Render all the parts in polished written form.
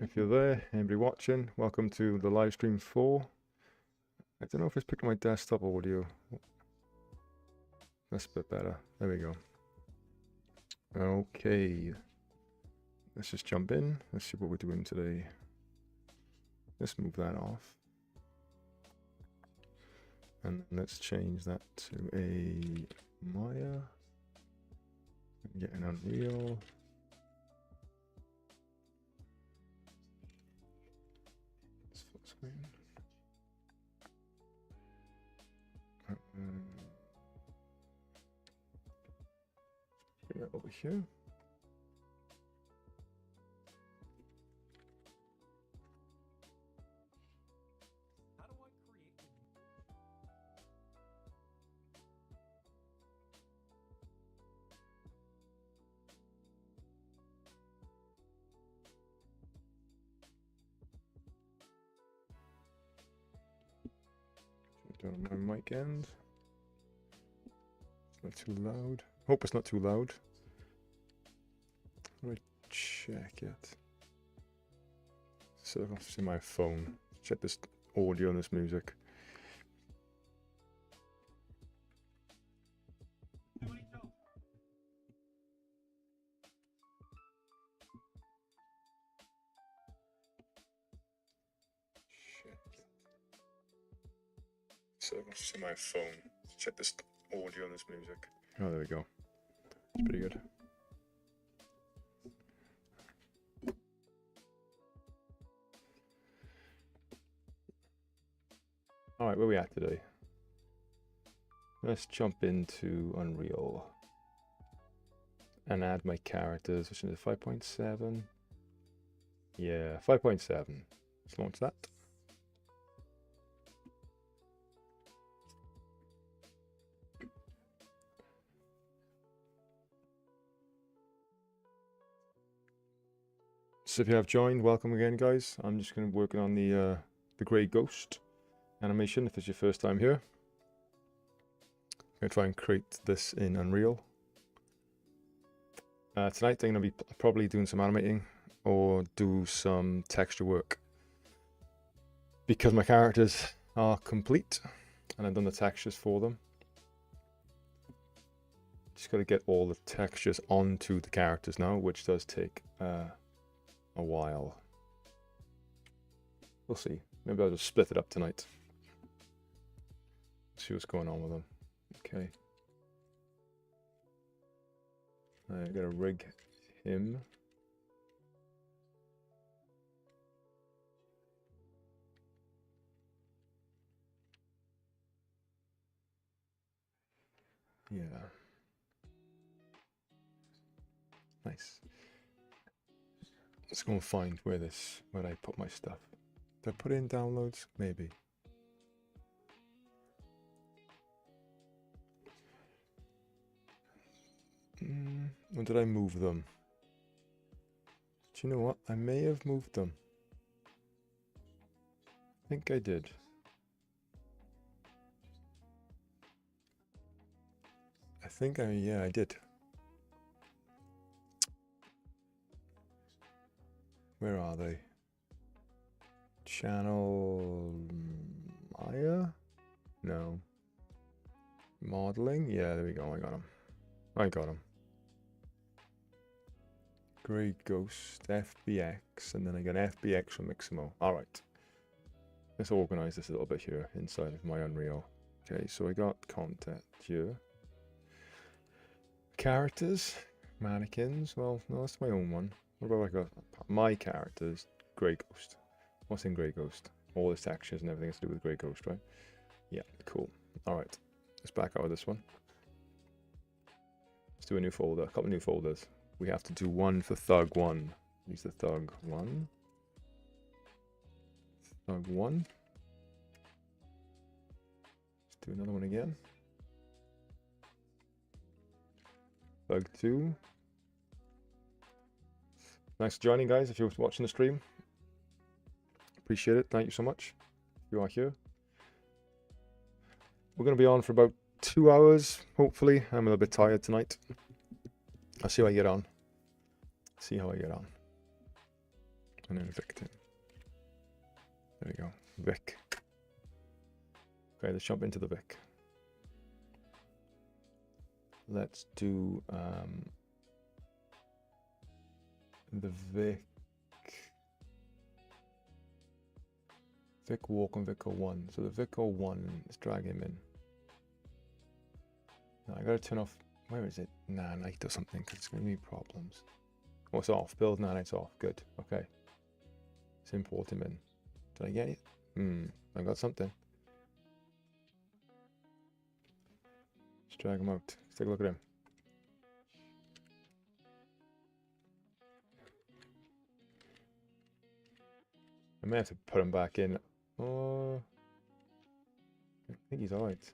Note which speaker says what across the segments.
Speaker 1: if you're there, anybody watching, welcome to the live stream 4. I don't know if it's picking my desktop audio. That's a bit better. There we go. Okay. Let's just jump in. Let's see what we're doing today. Let's move that off. And let's change that to a Maya. Get an Unreal. Full screen. Bring it over here. Turn on my mic end. It's not too loud. Hope it's not too loud. Let me check it. So I can see my phone. Check this audio and this music. So I can see my phone. Check this audio and this music. Oh, there we go. It's pretty good. Alright, where are we at today? Let's jump into Unreal and add my characters, which is 5.7. Yeah, 5.7. Let's launch that. So if you have joined, welcome again, guys. I'm just going to be working on the Grey Ghost animation if it's your first time here. I'm going to try and create this in Unreal. Tonight I'm going to be probably doing some animating or do some texture work. Because my characters are complete and I've done the textures for them. Just got to get all the textures onto the characters now, which does take a while. We'll see. Maybe I'll just split it up tonight. See what's going on with them. Okay. I gotta rig him. Yeah. Nice. Let's go and find where I put my stuff. Did I put it in downloads? Maybe. Or did I move them? Do you know what? I may have moved them. I think I did. Yeah, I did. Where are they? Channel Maya? No. Modeling? Yeah, there we go. I got them. Grey Ghost, FBX, and then I got FBX from Mixamo. Alright. Let's organize this a little bit here inside of my Unreal. Okay, so I got content here. Characters, mannequins. Well, no, that's my own one. What about like my characters? Grey Ghost. What's in Grey Ghost? All the textures and everything has to do with Grey Ghost, right? Yeah, cool. Alright, let's back out of this one. Let's do a new folder, a couple new folders. We have to do one for Thug 1. Use the Thug 1. Thug 1. Let's do another one again. Thug 2. Thanks for joining, guys, if you're watching the stream. Appreciate it. Thank you so much. You are here. We're going to be on for about 2 hours, hopefully. I'm a little bit tired tonight. I'll see how I get on. And and then Victim. There we go. Vic. Okay, let's jump into the Vic. Let's do the Vic. Vic Walk and Vic 01. So the Vic 01, let's drag him in. Now I gotta turn off, where is it? Nanite or something, because it's gonna be problems. Oh, it's off. Build nanites off. Good. Okay. Let's import him in. Did I get it? I got something. Let's drag him out. Let's take a look at him. I may have to put him back in. Oh, I think he's alright.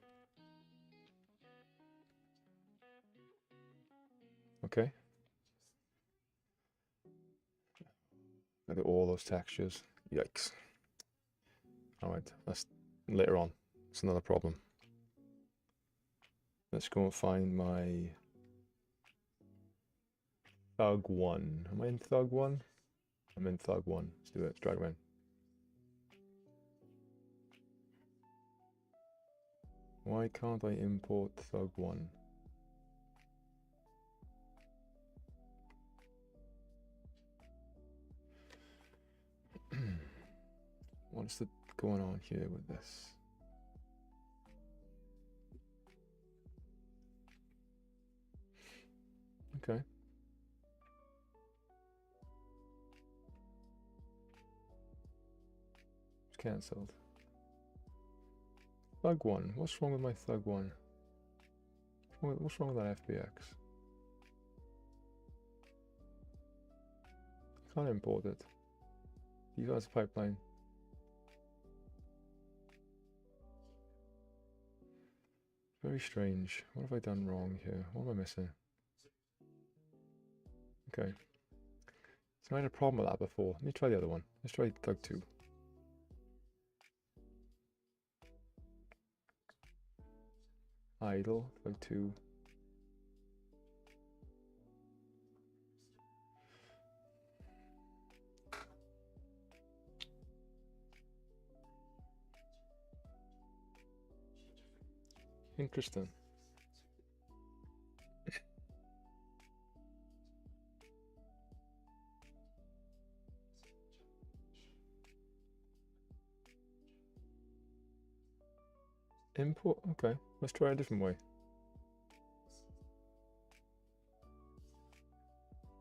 Speaker 1: Okay. Look at all those textures. Yikes. Alright, that's later on. It's another problem. Let's go and find my Thug 1. Am I in Thug 1? I'm in Thug 1. Let's do it. Let's drag him in. Why can't I import Thug 1? What's going on here with this? Okay. It's cancelled. Thug 1. What's wrong with my Thug 1? What's wrong with that FBX? I can't import it. Device pipeline. Very strange. What have I done wrong here? What am I missing? Okay. So I had a problem with that before. Let me try the other one. Let's try Thug 2. Idle, Thug 2. Interesting. Import, okay. Let's try a different way.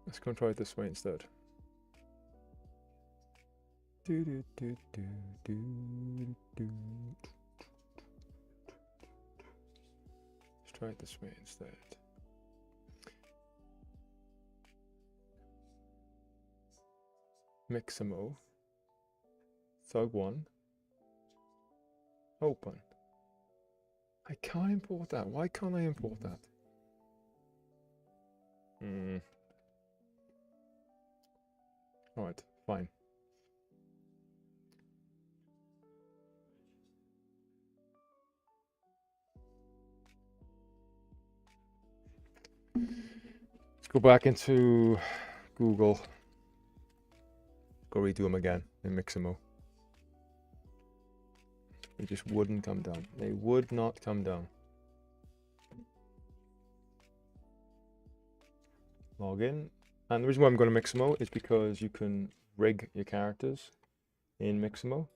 Speaker 1: Let's go and try it this way instead. Let's try it this way instead. Mixamo. Thug 1. Open. I can't import that. Why can't I import that? Alright, fine. Let's go back into Google. Go redo them again in Mixamo. They just wouldn't come down. They would not come down. Log in. And the reason why I'm going to Mixamo is because you can rig your characters in Mixamo.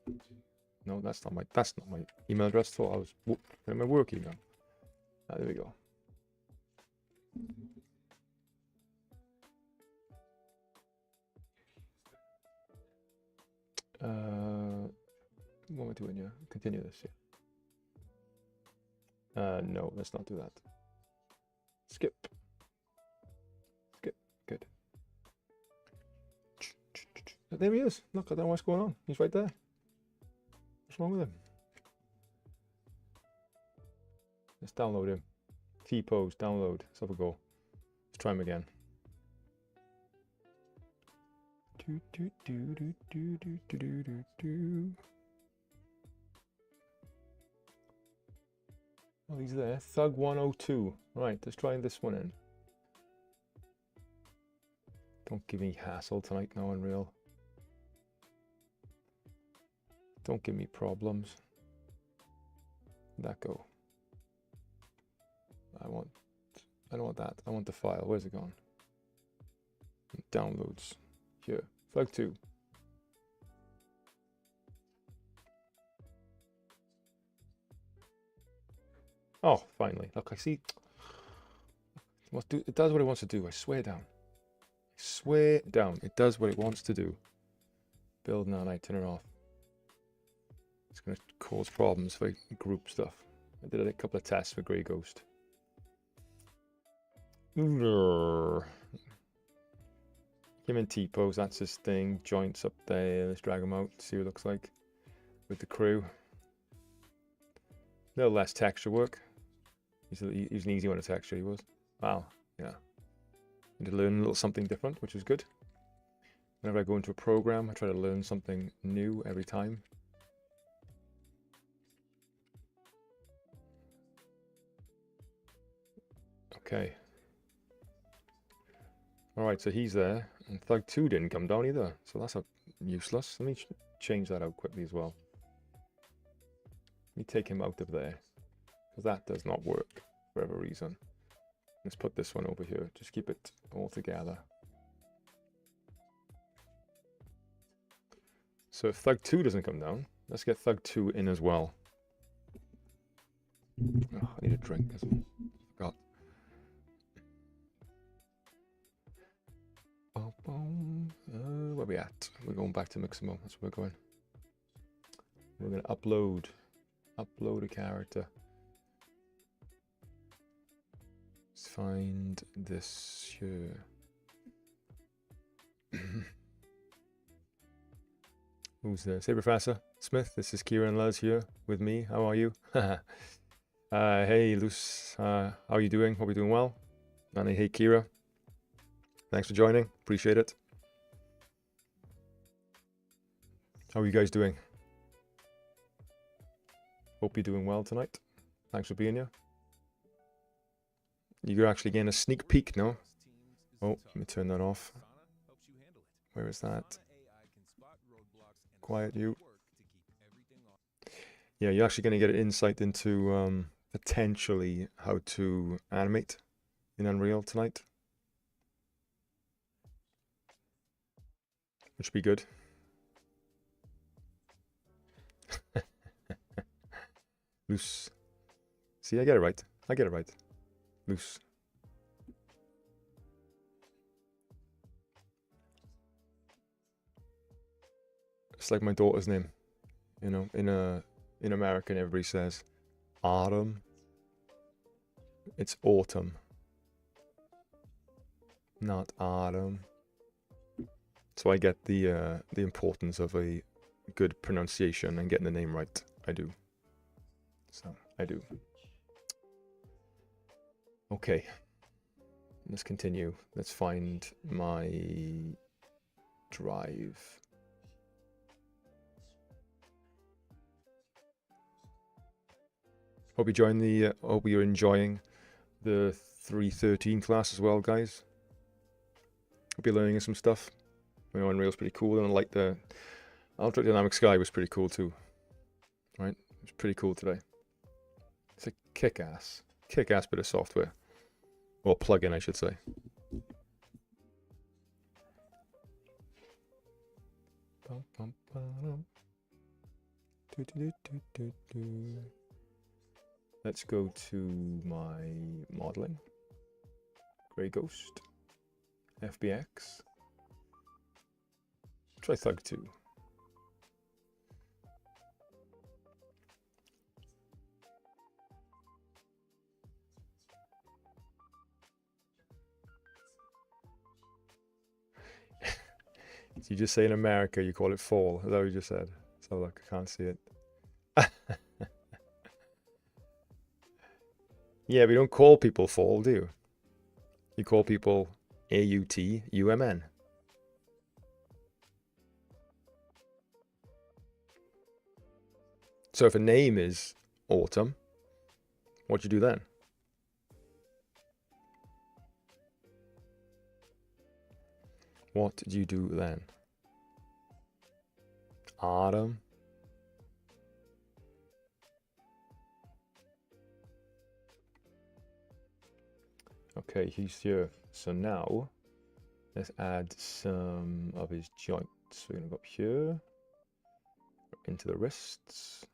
Speaker 1: No, that's not my email address. Thought I was in my work email. There we go. What am I doing here? Continue this, yeah. No, let's not do that. Skip. Skip. Good. There he is. Look, I don't know what's going on. He's right there. What's wrong with him? Let's download him. T-pose, download. Let's have a go. Let's try him again. Oh, he's there. Thug 102. Right, let's try this one in. Don't give me hassle tonight now, Unreal. Don't give me problems. Where'd that go? I don't want that. I want the file. Where's it gone? Downloads. Here. Flag 2. Oh, finally. Look, I see. It does what it wants to do. I swear down. I swear down. It does what it wants to do. Build nanite, turn it off. It's going to cause problems for group stuff. I did a couple of tests for Grey Ghost. Him in T-pose, that's his thing. Joints up there. Let's drag him out, see what it looks like with the crew. A little less texture work. He's an easy one to texture, he was. Wow, yeah. Need to learn a little something different, which is good. Whenever I go into a program, I try to learn something new every time. Okay. Alright, so he's there. And Thug 2 didn't come down either. So that's useless. Let me change that out quickly as well. Let me take him out of there. Because that does not work for whatever reason. Let's put this one over here. Just keep it all together. So if Thug 2 doesn't come down, let's get Thug 2 in as well. Oh, I need a drink as well. Forgot. Where are we at? We're going back to Mixamo. That's where we're going. We're going to upload a character. Let's find this here. Who's there? Say Professor Smith, this is Kieran Luz here with me. How are you? Hey Luce, how are you doing? Hope you're doing well. And hey Kira, thanks for joining. Appreciate it. How are you guys doing? Hope you're doing well tonight. Thanks for being here. You're actually getting a sneak peek, no? Oh, let me turn that off. Where is that? Quiet you. Yeah, you're actually going to get an insight into potentially how to animate in Unreal tonight. Which would be good. Loose. See, I get it right. I get it right. Loose. It's like my daughter's name. You know, in American everybody says autumn. It's autumn. Not autumn. So I get the importance of a good pronunciation and getting the name right. I do. So I do. Okay. Let's continue. Let's find my drive. Hope you join the. Hope you're enjoying the 313 class as well, guys. Hope you're learning some stuff. You know, Unreal's pretty cool, and I like the Ultra Dynamic Sky was pretty cool too. Right, it's pretty cool today. It's a kick-ass bit of software, or plugin, I should say. Let's go to my modeling. Grey Ghost. FBX. Try Thug 2. So you just say in America you call it fall. Is that what you just said? So look, I can't see it. Yeah, we don't call people fall, do you? You call people AUTUMN. So if a name is autumn, what do you do then? What do you do then? Autumn. Okay, he's here. So now, let's add some of his joints. We're going to go up here, into the wrists.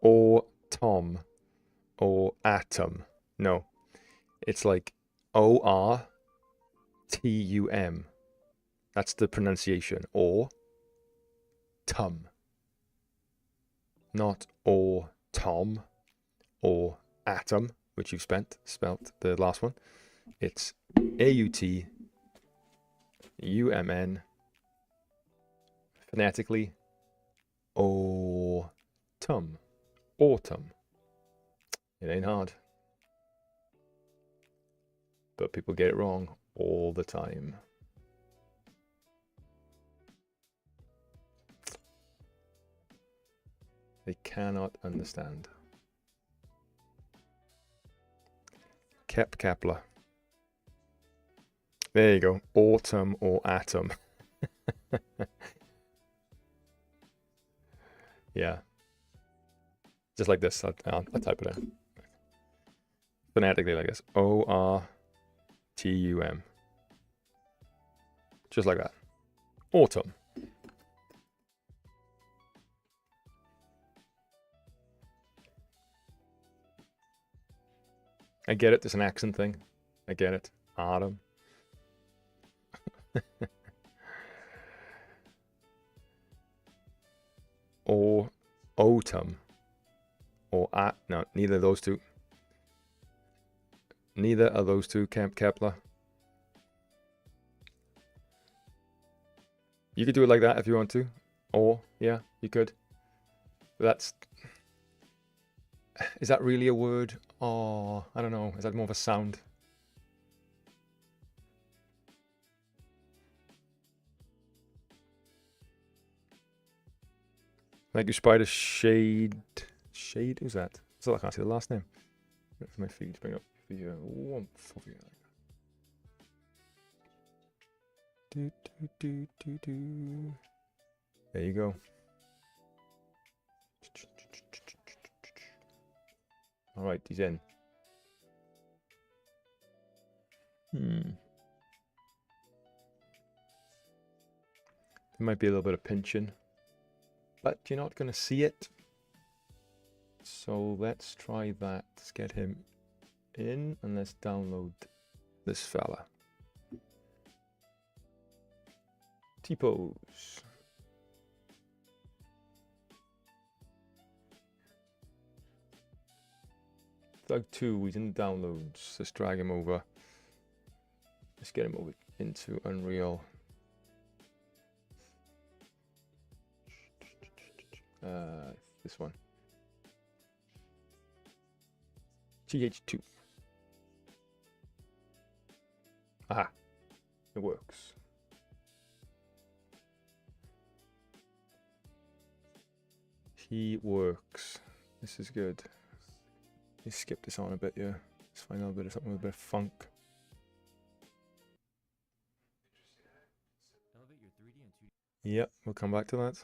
Speaker 1: Or Tom, or Atom. No, it's like O-R-T-U-M. That's the pronunciation. Or Tum. Not or Tom or Atom, which you've spelt the last one. It's A-U-T-U-M-N. Phonetically, autumn. Autumn. It ain't hard. But people get it wrong all the time. They cannot understand. Kepler. There you go. Autumn or atom. Yeah. Just like this. I'll type it in. Phonetically like this. O-R-T-U-M. Just like that. Autumn. I get it. It's an accent thing. I get it. Autumn. Or autumn. Or no, neither of those two. Neither of those two, Kepler. You could do it like that if you want to. Or, yeah, you could. But that's... Is that really a word? Oh, I don't know. Is that more of a sound? Like you spider shade. Shade? Who's that? Still, I can't see the last name. For my feed to bring up the warmth of you. There you go. All right, he's in. There might be a little bit of pinching, but you're not going to see it. So let's try that. Let's get him in and let's download this fella. T-pose. Thug 2, he's in the downloads. Let's drag him over. Let's get him over into Unreal. This one. GH2. Aha. It works. He works. This is good. Let's skip this on a bit, yeah. Let's find out a bit of something with a bit of funk. Yep, we'll come back to that.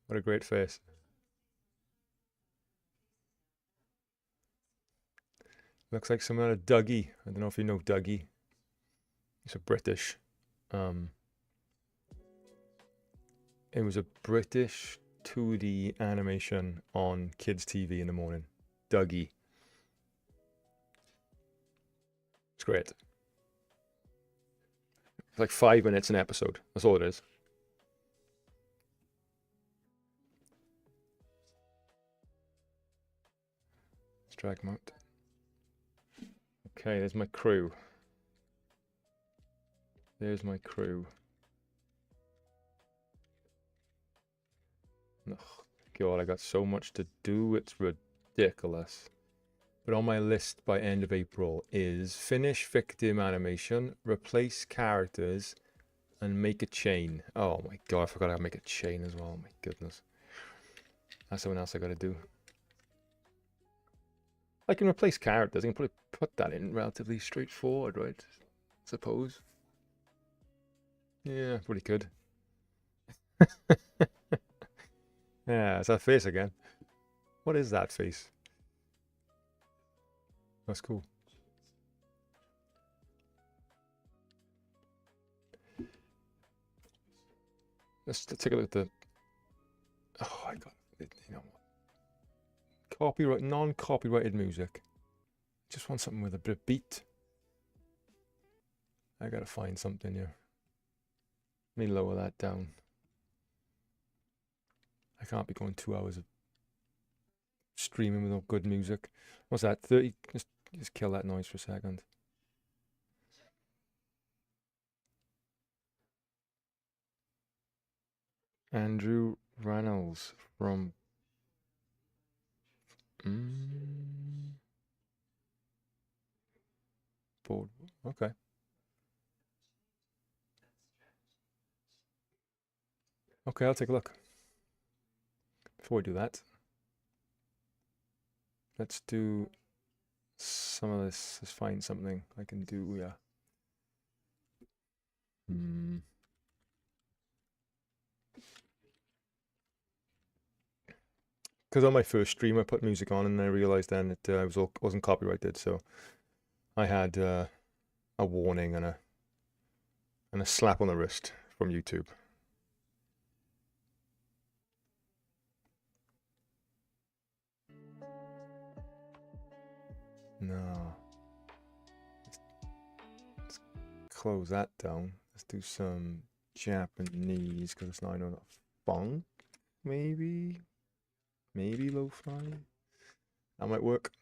Speaker 1: What a great face. Looks like some out of Dougie. I don't know if you know Dougie. He's a British. It was a British 2D animation on kids' TV in the morning. Dougie. It's great. It's like 5 minutes an episode. That's all it is. Let's drag him out. Okay, there's my crew. There's my crew. Oh, God, I got so much to do. It's ridiculous. But on my list by end of April is finish victim animation, replace characters, and make a chain. Oh my God, I forgot how to make a chain as well. Oh my goodness. That's something else I gotta do. I can replace characters. I can probably put that in relatively straightforward, right? Suppose. Yeah, pretty good. Yeah, it's that face again. What is that face? That's cool. Let's take a look at the. Oh, I got it. You know what? Copyright, non-copyrighted music. Just want something with a bit of beat. I gotta find something here. Let me lower that down. I can't be going 2 hours of streaming without good music. What's that? 30? Just kill that noise for a second. Andrew Reynolds from Board. Okay. Okay, I'll take a look. Before we do that, let's do some of this. Let's find something I can do. Yeah. Because on my first stream, I put music on, and I realized then it wasn't copyrighted, so I had a warning and a slap on the wrist from YouTube. No. Let's close that down. Let's do some Japanese, because it's not, I know that funk, maybe lo-fi. That might work.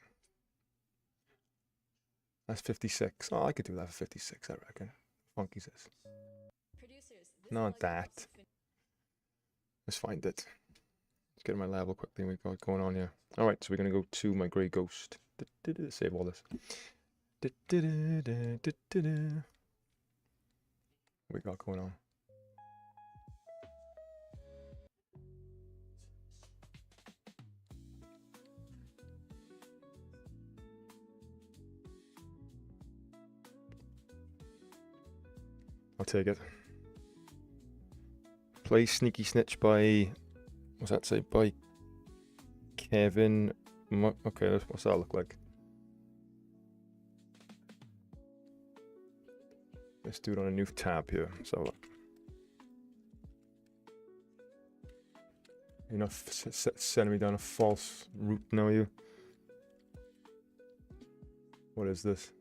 Speaker 1: That's 56. Oh, I could do that for 56, I reckon. Funky says. Not that. Let's find it. Let's get my level quickly. We've got going on here. Alright, so we're going to go to my Grey Ghost. Save all this. What we got going on? I'll take it. Play Sneaky Snitch by, what's that say? By Kevin. Okay, what's that look like? Let's do it on a new tab here. So you're not sending me down a false route now, you? What is this?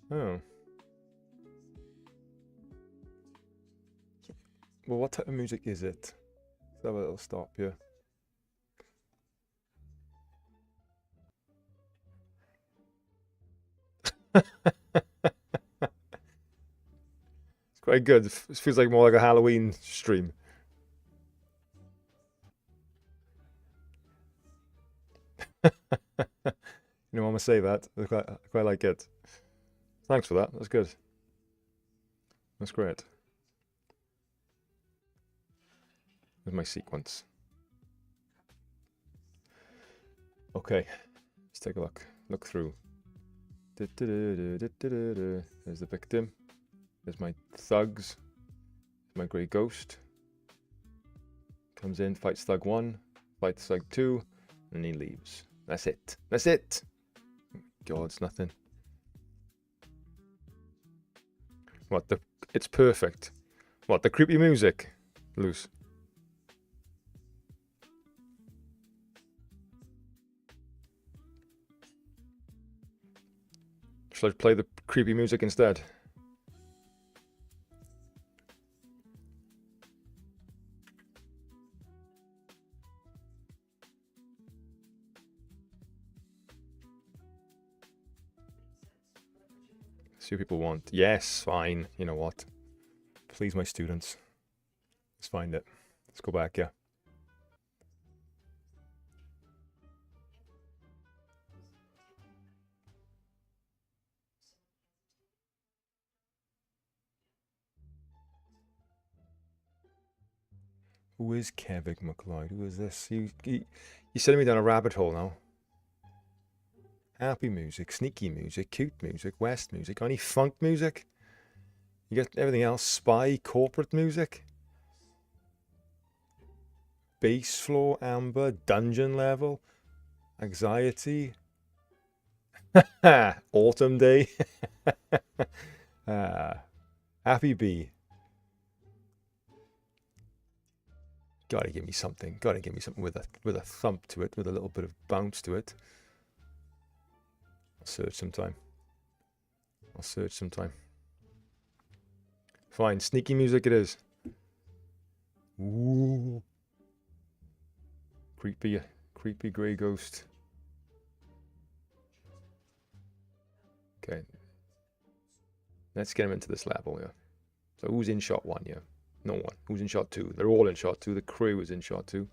Speaker 1: Oh. Well, what type of music is it? Let's have a little stop here. It's quite good. It feels like more like a Halloween stream. You know, I'm gonna say that. I quite like it. Thanks for that. That's good. That's great. There's my sequence. Okay, let's take a look. Look through. There's the victim. There's my thugs. My Grey Ghost. Comes in, fights thug 1, fights thug 2, and he leaves. That's it. That's it! God, it's nothing. What, it's perfect. What, the creepy music? Loose. Should I play the creepy music instead? See what people want. Yes, fine. You know what? Please, my students. Let's find it. Let's go back, yeah. Who is Kevin McLeod? Who is this? You're sending me down a rabbit hole now. Happy music, sneaky music, cute music, West music, any funk music? You get everything else. Spy, corporate music, bass floor, amber, dungeon level, anxiety, autumn day, happy bee. Gotta give me something. Gotta give me something with a thump to it, with a little bit of bounce to it. I'll search sometime. I'll search sometime. Fine, sneaky music it is. Ooh. Creepy grey ghost. Okay. Let's get him into this level, yeah. So who's in shot 1, yeah? No one. Who's in shot 2? They're all in shot 2. The crew is in shot 2.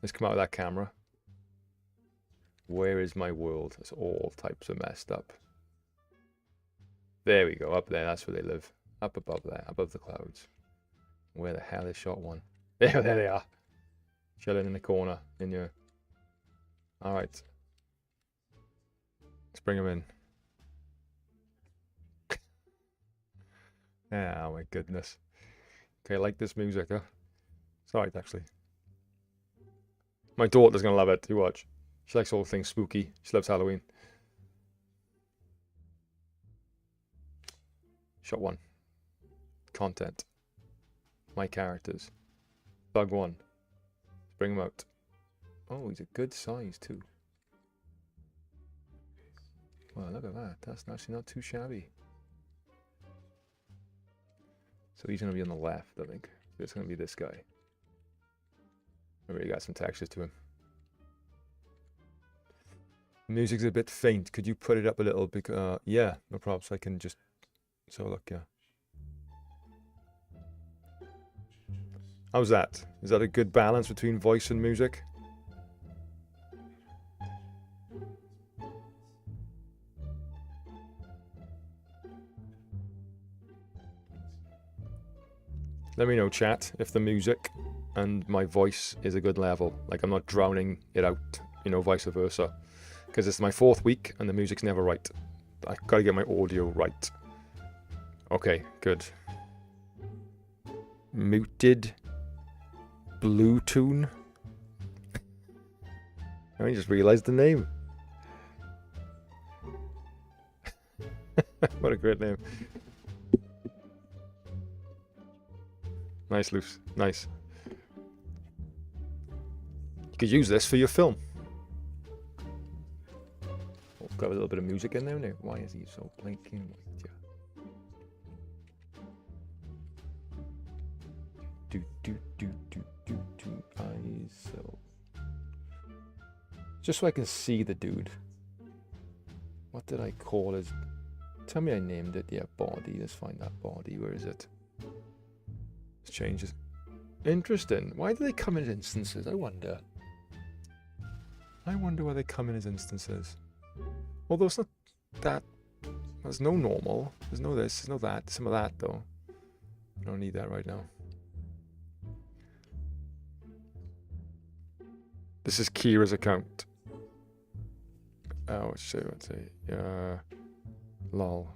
Speaker 1: Let's come out of that camera. Where is my world? It's all types of messed up. There we go. Up there. That's where they live. Up above there. Above the clouds. Where the hell is shot 1? There they are. Chilling in the corner. In your... Alright. Let's bring them in. Oh my goodness. Okay, I like this music, huh? It's alright, actually. My daughter's gonna love it. You watch. She likes all things spooky. She loves Halloween. Shot 1. Content. My characters. Bug 1. Let's bring him out. Oh, he's a good size too. Wow, look at that. That's actually not too shabby. So he's going to be on the left, I think. It's going to be this guy. I really got some textures to him. Music's a bit faint. Could you put it up a little? Because yeah, no problem. So I can just... So look, yeah. How's that? Is that a good balance between voice and music? Let me know, chat, if the music and my voice is a good level. Like I'm not drowning it out, you know, vice versa. Because it's my 4th week and the music's never right. I gotta get my audio right. Okay, good. Muted Blue Tune. I just realized the name. What a great name. Nice, Luce. Nice. You could use this for your film. Oh, got a little bit of music in there now. Why is he so blinking white? Yeah. ISO. Just so I can see the dude. What did I call his... Tell me I named it. Yeah, body. Let's find that body. Where is it? Let's change it. Interesting. Why do they come in instances? I wonder. I wonder why they come in as instances. Although it's not that... There's no normal. There's no this. There's no that. Some of that, though. I don't need that right now. This is Kira's account. Oh, let's say, lol.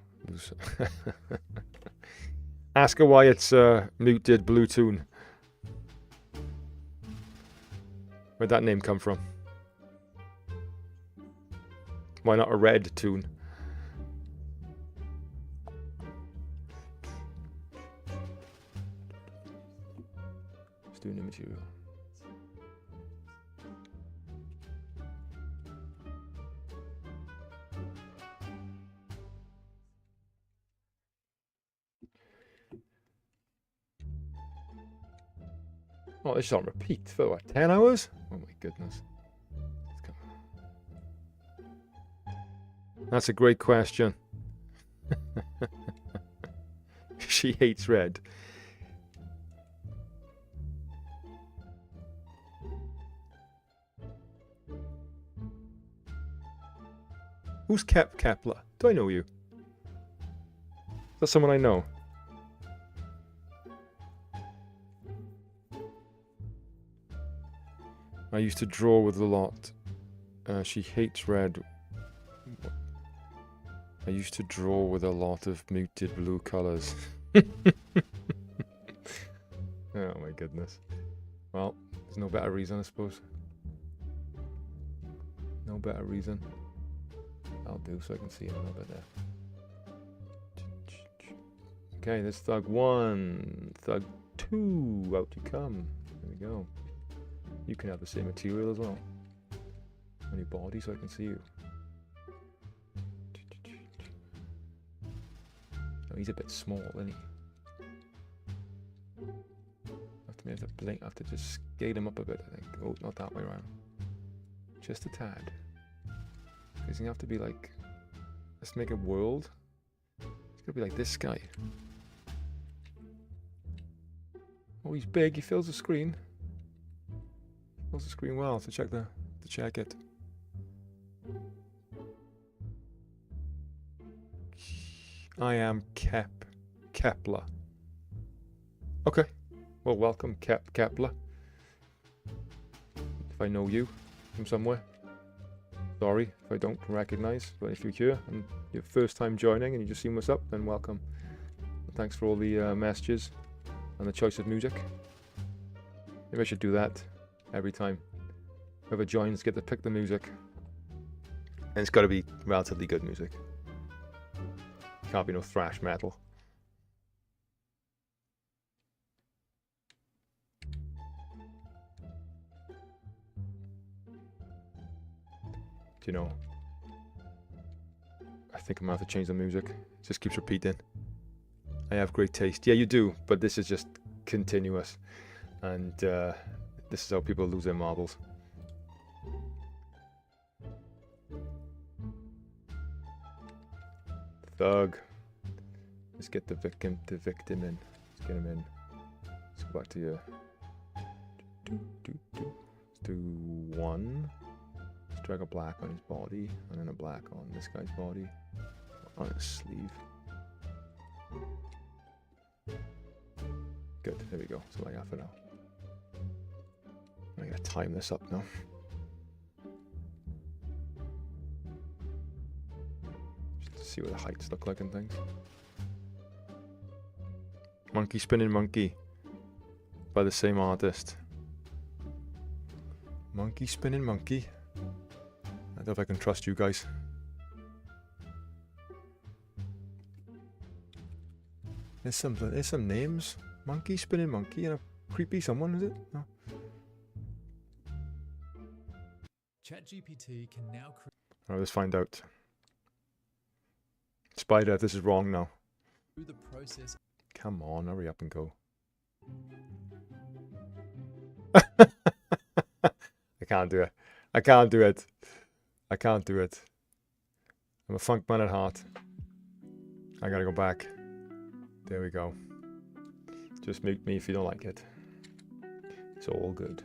Speaker 1: Ask her why it's muted Blue Tune. Where'd that name come from? Why not a red tune? Let's do new material. Oh, this is on repeat for what, 10 hours? Oh my goodness. That's a great question. She hates red. Who's Kepler? Do I know you? Is that someone I know? I used to draw with a lot. She hates red. I used to draw with a lot of muted blue colors. Oh my goodness. Well, there's no better reason, I suppose. No better reason. I'll do so I can see a little bit there. Okay, there's Thug 1. Thug 2. Out you come. There we go. You can have the same material as well. On your body so I can see you. Oh, he's a bit small, isn't he? I have to blink. I have to just scale him up a bit, I think. Oh, not that way around. Just a tad. Does he have to be like... Let's make a world. It's gonna be like this guy. Oh, he's big. He fills the screen. Fills the screen well. So check it. I am Kepler. Okay. Well, welcome, Kepler. If I know you from somewhere. Sorry if I don't recognize, but if you're here and your first time joining and you just seen what's up, then welcome. Thanks for all the messages and the choice of music. Maybe I should do that every time. Whoever joins get to pick the music. And it's got to be relatively good music. Can't be no thrash metal. You know, I think I'm gonna have to change the music. It just keeps repeating. I have great taste. Yeah, you do, but this is just continuous, and this is how people lose their marbles. Thug. Let's get the victim in. Let's get him in. Let's go back to your. Let's do 1. Drag a black on his body, and then a black on this guy's body, on his sleeve. Good, there we go. So like half an hour. I'm gonna time this up now. Just to see what the heights look like and things. Monkey Spinning Monkey by the same artist. Monkey Spinning Monkey. I don't know if I can trust you guys. There's some names. Monkey Spinning Monkey and a creepy someone, is it? No.
Speaker 2: ChatGPT can now create.
Speaker 1: Alright, let's find out. Spider, if this is wrong now.
Speaker 2: The process.
Speaker 1: Come on, hurry up and go. I can't do it. I can't do it. I can't do it. I'm a funk man at heart. I gotta go back. There we go. Just mute me if you don't like it. It's all good.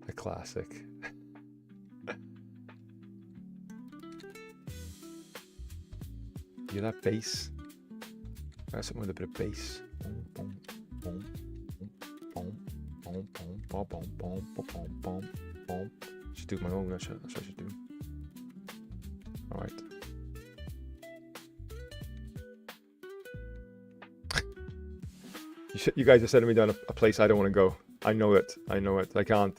Speaker 1: A classic. You hear that bass? Got something with a bit of bass. Should do my own. That's what I should do. All right. You guys are sending me down a place I don't want to go. I know it. I know it. I can't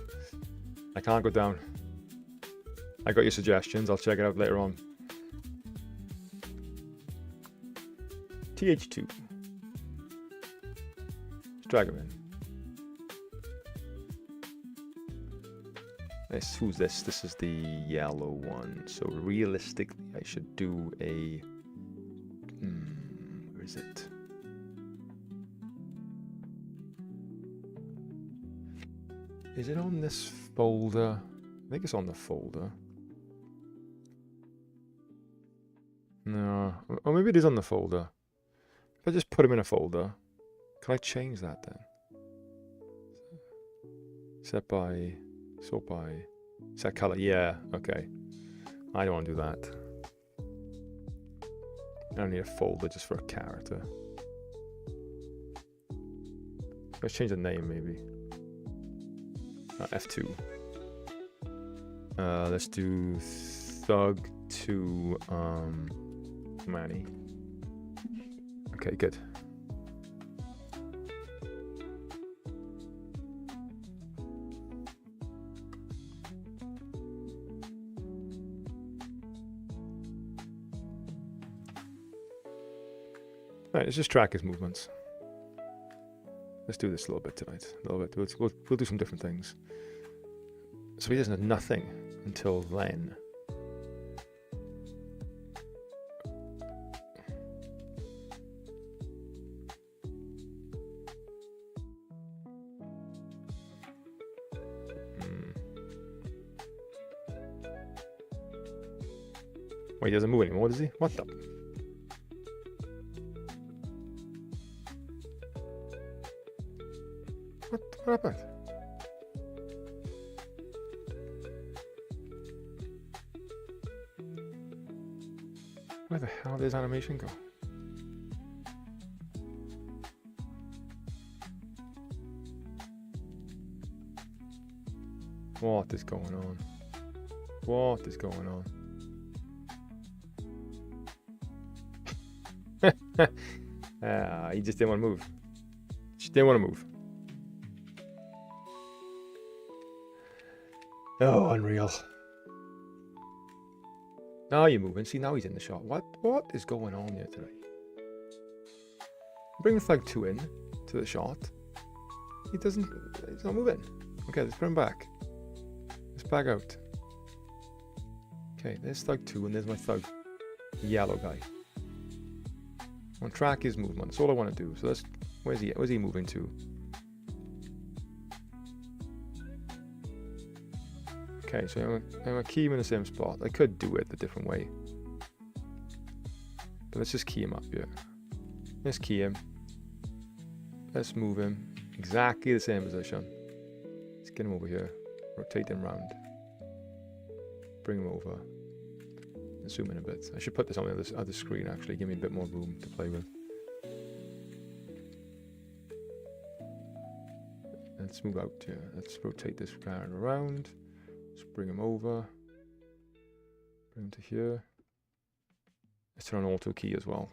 Speaker 1: go down. I got your suggestions. I'll check it out later on. TH2. Let's drag him in. Who's this? This is the yellow one. So realistically, I should do a... where is it? Is it on this folder? I think it's on the folder. No. Or maybe it is on the folder. If I just put them in a folder, can I change that then? Set by... Sort by... Set color. Yeah, okay. I don't want to do that. I don't need a folder just for a character. Let's change the name maybe. F2. Let's do Thug to Manny. Okay, good. Right, let's just track his movements. Let's do this a little bit tonight. A little bit. We'll do some different things. So he doesn't have nothing until then. Wait, he doesn't move anymore, does he? What the? What happened? Where the hell did his animation go? What is going on? What is going on? He just didn't want to move. Just didn't want to move. Oh, unreal. Now you're moving. See, now he's in the shot. What is going on here today? Bring the Thug 2 in to the shot. He's not moving. Okay, let's put him back. Let's back out. Okay, there's Thug 2 and there's my Thug yellow guy. I want to track his movement. That's all I want to do. So let's, where's he moving to? Okay, so I'm gonna key him in the same spot. I could do it a different way, but let's just key him up here. Let's key him. Let's move him exactly the same position. Let's get him over here. Rotate him round. Bring him over. And zoom in a bit. I should put this on the other screen actually. Give me a bit more room to play with. Let's move out here. Let's rotate this guy around. Let's bring him over. Bring him to here. Let's turn on auto key as well.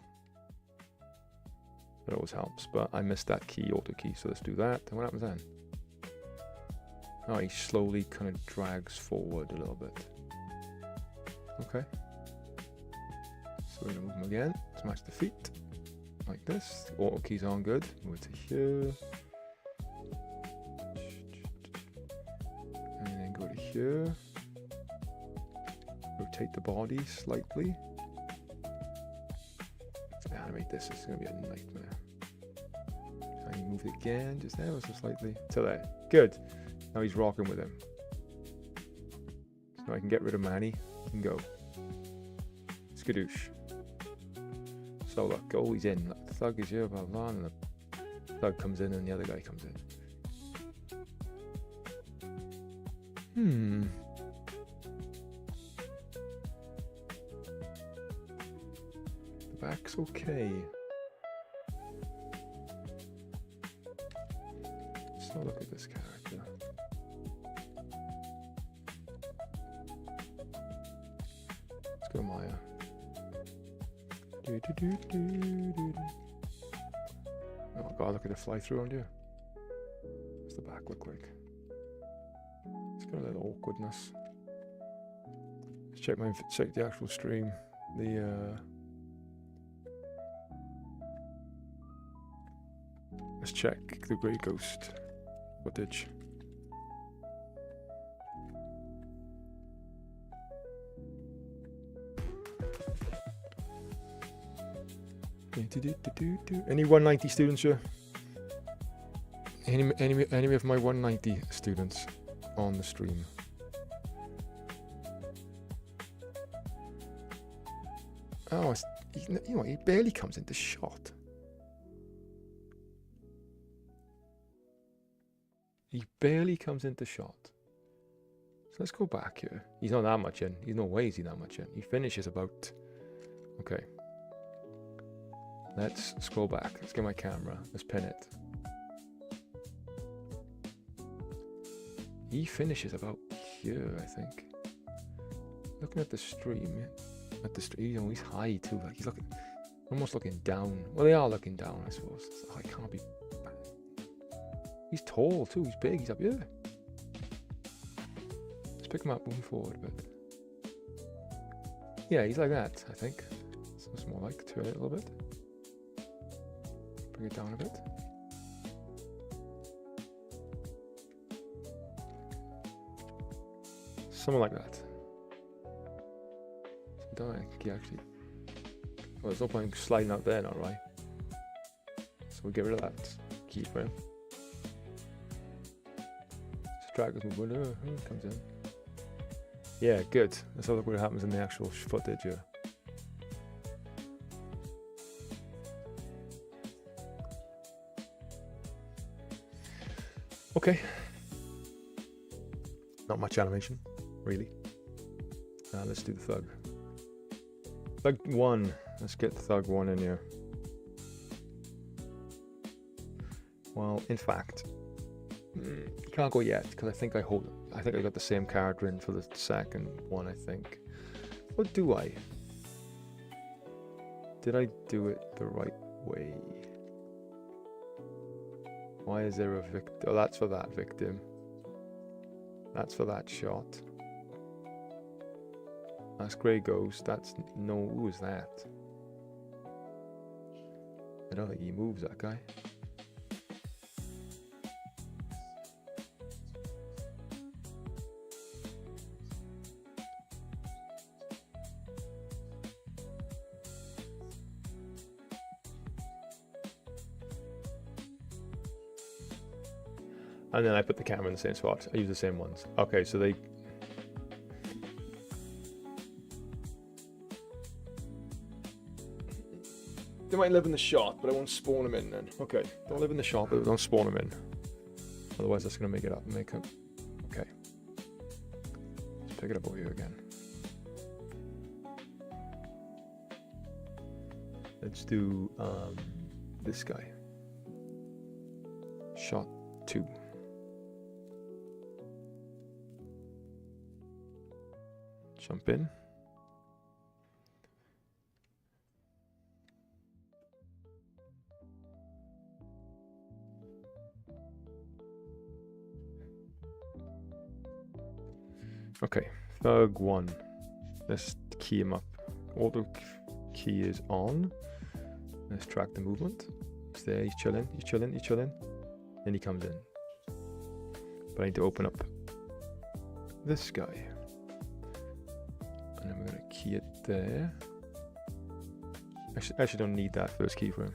Speaker 1: That always helps, but I missed that key, auto key, so let's do that. And what happens then? Oh, he slowly kind of drags forward a little bit. Okay. So we're gonna move him again. Let's match the feet. Like this. The auto keys aren't good. Move it to here. And then go to here. Rotate the body slightly. Let's animate this. It's gonna be a nightmare. So I can move it again, just there, so slightly. To there. Good. Now he's rocking with him. So now I can get rid of Manny and go. Skadoosh. So look, oh, he's in. Look, the Thug is here, blah, blah, and the Thug comes in and the other guy comes in. The back's okay. So look at this character. Let's go Maya. Oh god, look at it fly through on you. What's the back look like? It's got a little awkwardness. Let's check the actual stream. Let's check the Grey Ghost footage. Any 190 students here? Any of my 190 students on the stream? Oh, you know, he barely comes into shot. He barely comes into shot. So let's go back here. He's not that much in. There's no way he's that much in. He finishes about... Okay. Let's scroll back. Let's get my camera. Let's pin it. he finishes about here, I think. Looking at the stream, you know, he's high too. Like he's almost looking down. Well, they are looking down, I suppose. Oh, I can't be. He's tall too. He's big. He's up here. Let's pick him up, moving forward a bit. Yeah, he's like that, I think. So it's more like turn it a little bit. Bring it down a bit. Something like that. So don't I think he actually. Well, there's no point sliding out there now, right? So we'll get rid of that keyframe. Strikers movement comes in. Yeah, good. Let's have a look what happens in the actual footage here. Okay. Not much animation, really. Let's do the thug. Thug 1. Let's get thug 1 in here. Well, in fact, you can't go yet because I think I got the same character in for the second one. I think. Or do I? Did I do it the right way? Why is there a victim? Oh, that's for that victim. That's for that shot. That's Grey Ghost. That's no. Who is that? I don't think he moves, that guy. And then I put the camera in the same spot. I use the same ones. Okay, so they might live in the shot, but I won't spawn them in then. Okay, don't live in the shot, but don't spawn them in. Otherwise, that's gonna make up. Okay. Let's pick it up over here again. Let's do this guy. Shot 2. Jump in. Okay, thug 1. Let's key him up. Auto key is on. Let's track the movement. He's there, he's chilling. Then he comes in. But I need to open up this guy. And then we're going to key it there. I actually don't need that first keyframe.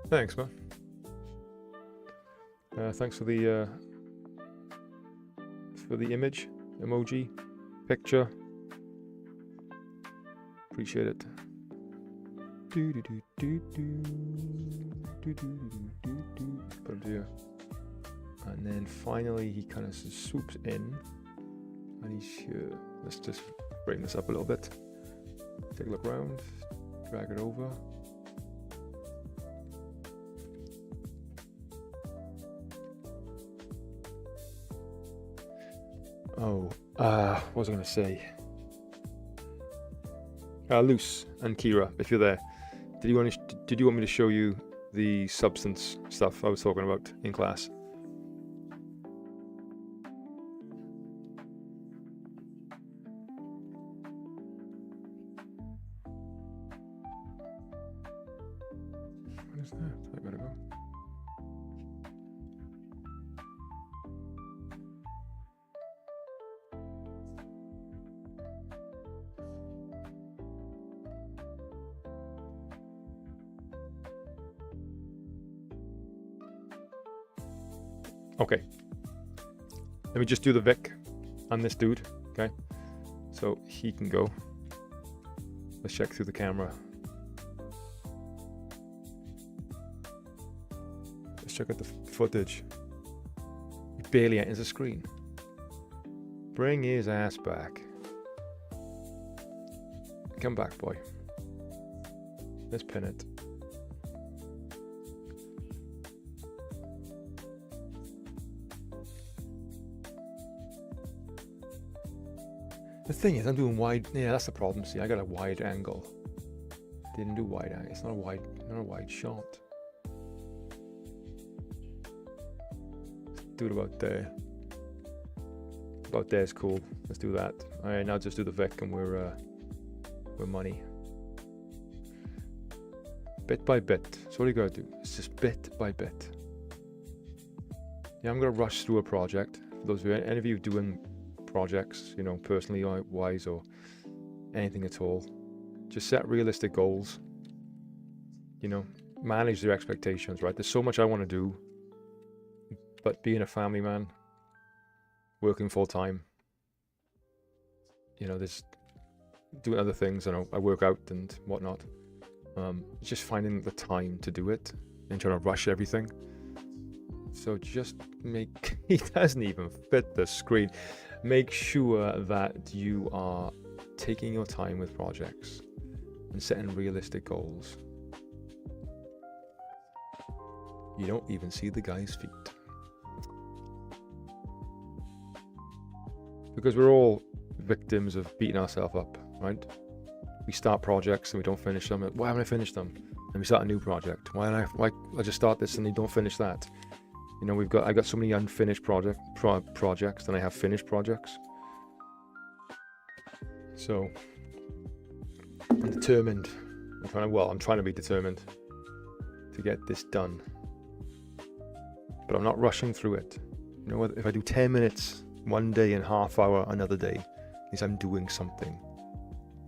Speaker 1: Thanks, man. Thanks for the image, emoji, picture. Appreciate it. Put him here. And then finally he kind of swoops in. And he's here. Let's just bring this up a little bit. Take a look around. Drag it over. Oh, what was I going to say? Luce and Kira, if you're there, did you want me to show you the substance stuff I was talking about in class? What is that? I gotta go. Okay, let me just do the Vic on this dude, okay? So he can go. Let's check through the camera. Let's check out the footage. He barely enters the screen. Bring his ass back. Come back, boy. Let's pin it. The thing is, I'm doing wide. Yeah, that's the problem. See, I got a wide angle. Didn't do wide angle. It's not a wide shot. Do it about there. About there is cool. Let's do that. All right, now just do the Vic, and we're money. Bit by bit. So what do you gotta do? It's just bit by bit. Yeah, I'm gonna rush through a project. For those of you, any of you doing projects, you know, personally wise or anything at all, just set realistic goals. You know, manage their expectations. Right? There's so much I want to do, but being a family man, working full time, you know, there's doing other things. You know, I work out and whatnot. Just finding the time to do it and trying to rush everything. So just make, he doesn't even fit the screen. Make sure that you are taking your time with projects and setting realistic goals. You don't even see the guy's feet. Because we're all victims of beating ourselves up, right? We start projects and we don't finish them. Why haven't I finished them? And we start a new project. Why I just start this and you don't finish that? You know, I got so many unfinished projects than I have finished projects. So I'm determined. I'm trying to be determined to get this done. But I'm not rushing through it. You know what? If I do 10 minutes one day and half hour another day, means I'm doing something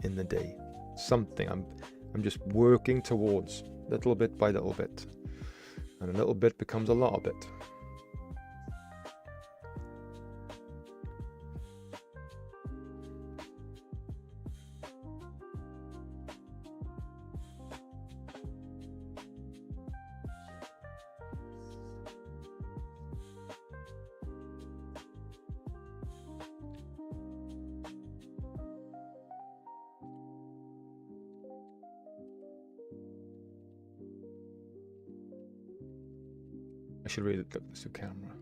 Speaker 1: in the day. Something I'm just working towards, little bit by little bit, and a little bit becomes a lot of it. I should really look at this to camera.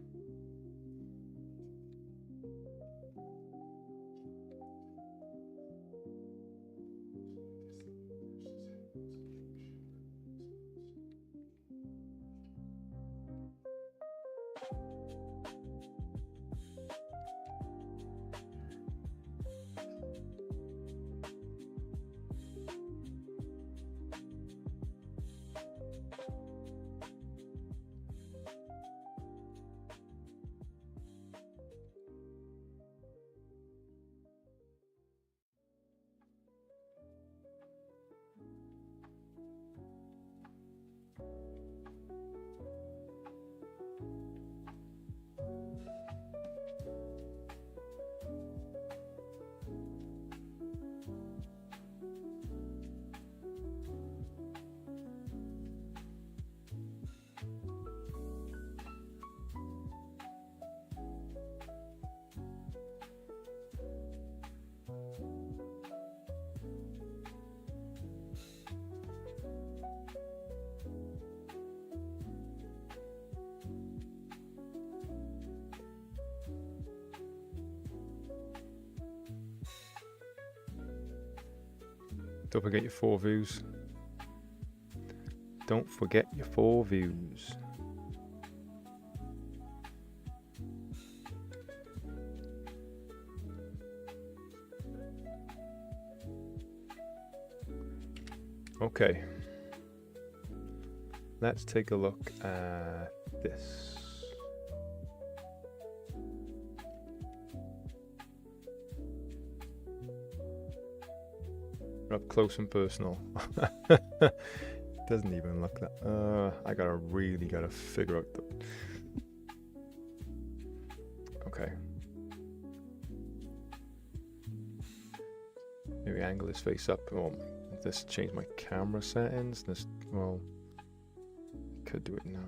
Speaker 1: Don't forget your 4 views. Don't forget your 4 views. Okay. Let's take a look at this. Up close and personal. Doesn't even look that. I really gotta figure out the. Okay. Maybe angle his face up. Oh, this change my camera settings. Well, could do it now.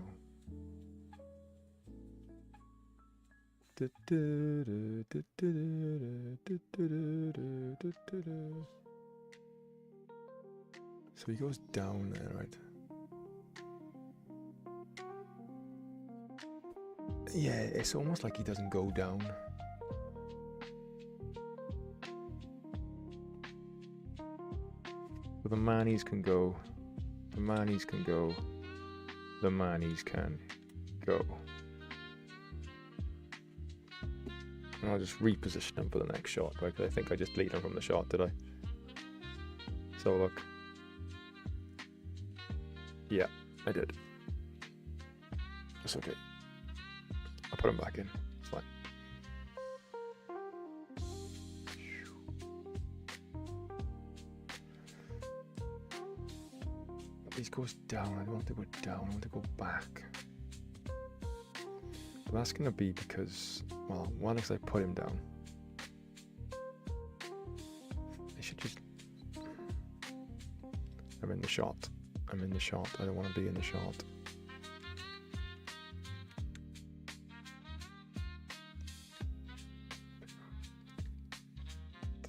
Speaker 1: So he goes down there, right? Yeah, it's almost like he doesn't go down. the manis can go. The manis can go. The manis can go. And I'll just reposition them for the next shot, right? 'Cause I think I just deleted them from the shot, did I? So look. Yeah, I did. That's okay. I'll put them back in. It's fine. These goes down. I don't want to go down. I want to go back. But that's going to be because, well, one is I put him down. I should just... I'm in the shot. I'm in the shot. I don't want to be in the shot.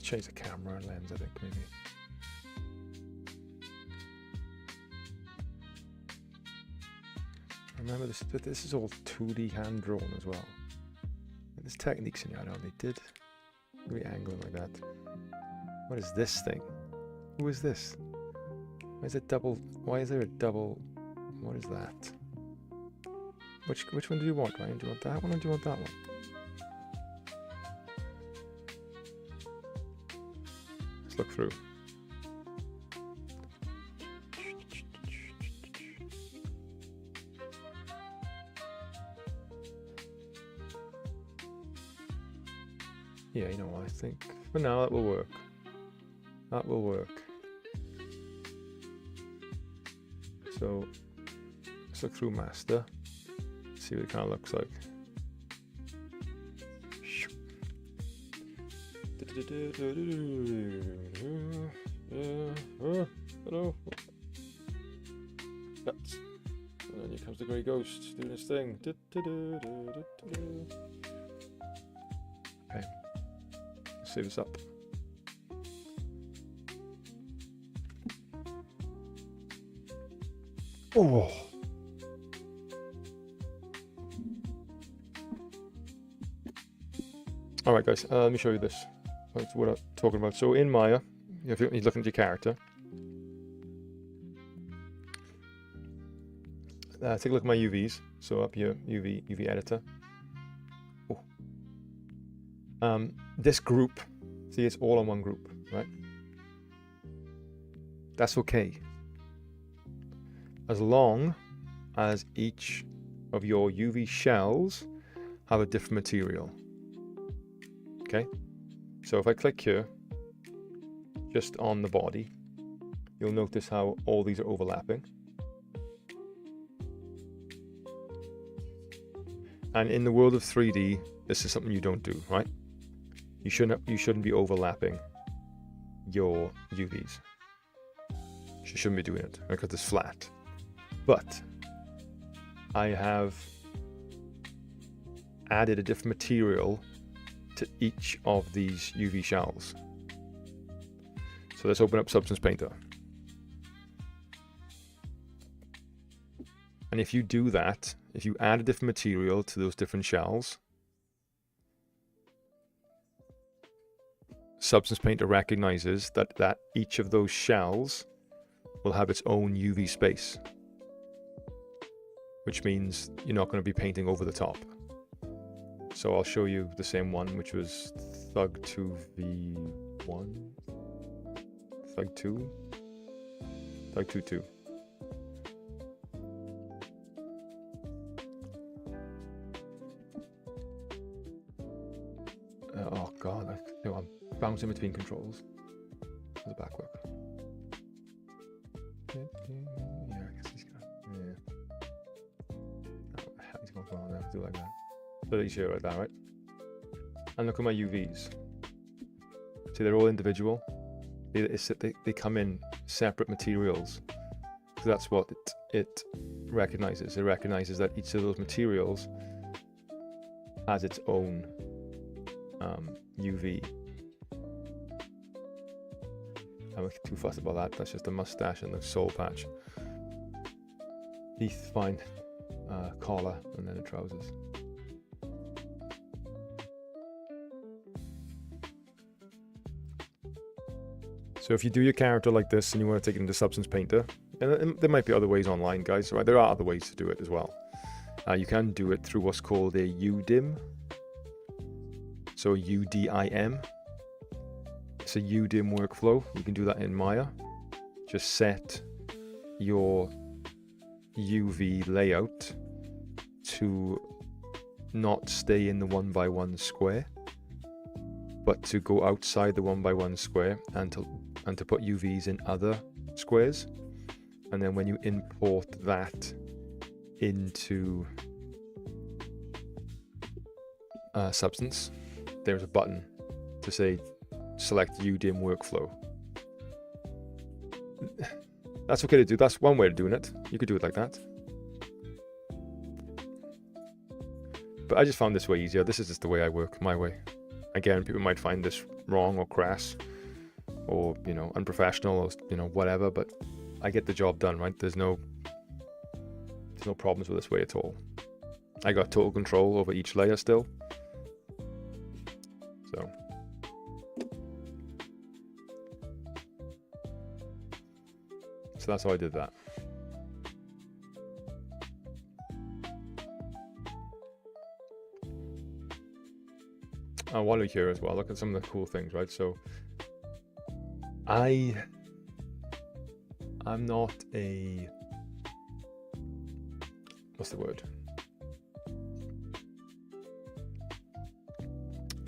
Speaker 1: Change the camera and lens, I think, maybe. Remember this is all 2D hand drawn as well. And there's techniques in here, I know they did. Maybe angling like that. What is this thing? Who is this? Why is it double? Why is there a double? What is that? Which one do you want, Ryan? Do you want that one or do you want that one? Let's look through. Yeah, you know what, I think for now that will work. That will work. So let's look through master, see what it kind of looks like. Hello. That's, and then here comes the grey ghost doing his thing. Okay, let's see this up. Oh. All right, guys. Let me show you this. That's what I'm talking about. So in Maya, if you're looking at your character, take a look at my UVs. So up here, UV editor. Oh. This group, see, it's all on one group, right? That's okay. As long as each of your UV shells have a different material. Okay? So if I click here, just on the body, you'll notice how all these are overlapping. And in the world of 3D, this is something you don't do, right? You shouldn't be overlapping your UVs. You shouldn't be doing it because it's flat. But I have added a different material to each of these UV shells. So let's open up Substance Painter. And if you do that, if you add a different material to those different shells, Substance Painter recognizes that each of those shells will have its own UV space, which means you're not going to be painting over the top. So I'll show you the same one, which was Thug 2v1, Thug 2, Thug 2-2. Oh god, I'm bouncing between controls. There's a back work. Yeah, I guess he's gonna. Yeah. Oh, he's going on there. Do like that. So he's here like that, right? And look at my UVs. See, they're all individual. They come in separate materials. So that's what it recognizes. It recognizes that each of those materials has its own UV. I'm not too fussed about that. That's just a mustache and the soul patch. Teeth, fine. Collar and then the trousers. So if you do your character like this and you want to take it into Substance Painter, and there might be other ways online, guys, right? There are other ways to do it as well. You can do it through what's called a UDIM. So UDIM. It's a UDIM workflow. You can do that in Maya. Just set your UV layout to not stay in the 1x1 square, but to go outside the 1x1 square and to put UVs in other squares. And then when you import that into Substance, there's a button to say select UDIM workflow. That's okay to do. That's one way of doing it. You could do it like that. But I just found this way easier. This is just the way I work, my way. Again, people might find this wrong or crass or, you know, unprofessional or, you know, whatever, but I get the job done, right? There's no problems with this way at all. I got total control over each layer still. So that's how I did that. While we're here as well, look at some of the cool things, right? So I'm not a, what's the word?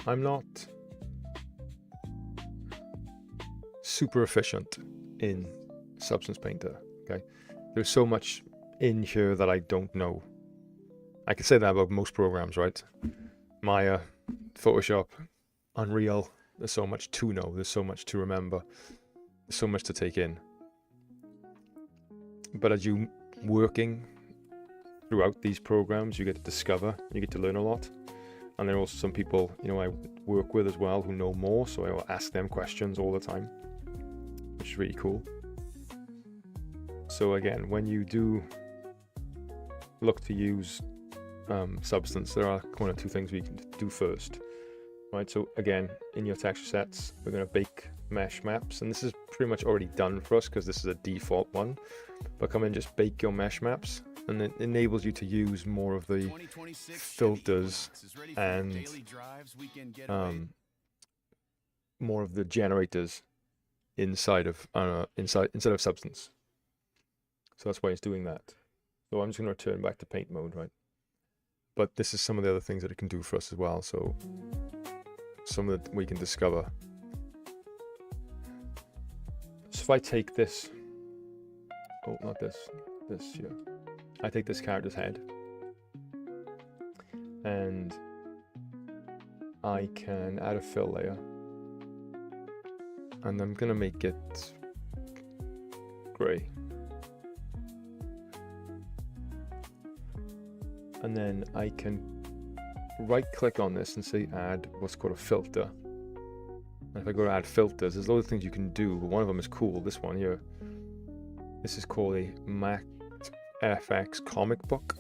Speaker 1: I'm not super efficient in Substance Painter, okay? There's so much in here that I don't know. I could say that about most programs, right? Maya, Photoshop, Unreal, there's so much to know, there's so much to remember, there's so much to take in. But as you working throughout these programs, you get to discover, you get to learn a lot. And there are also some people, you know, I work with as well who know more, so I will ask them questions all the time, which is really cool. So again, when you do look to use Substance, there are one or two things we can do first, right? So again, in your texture sets, we're going to bake mesh maps, and this is pretty much already done for us because this is a default one. But come in, just bake your mesh maps, and it enables you to use more of the filters and more of the generators inside of Substance. So that's why it's doing that. So I'm just going to return back to paint mode, right? But this is some of the other things that it can do for us as well. So some of that we can discover. So if I take this, oh, not this, this here. I take this character's head and I can add a fill layer, and I'm going to make it gray. And then I can right click on this and say add what's called a filter. And if I go to add filters, there's loads of things you can do, but one of them is cool, this one here. This is called a Matte FX comic book.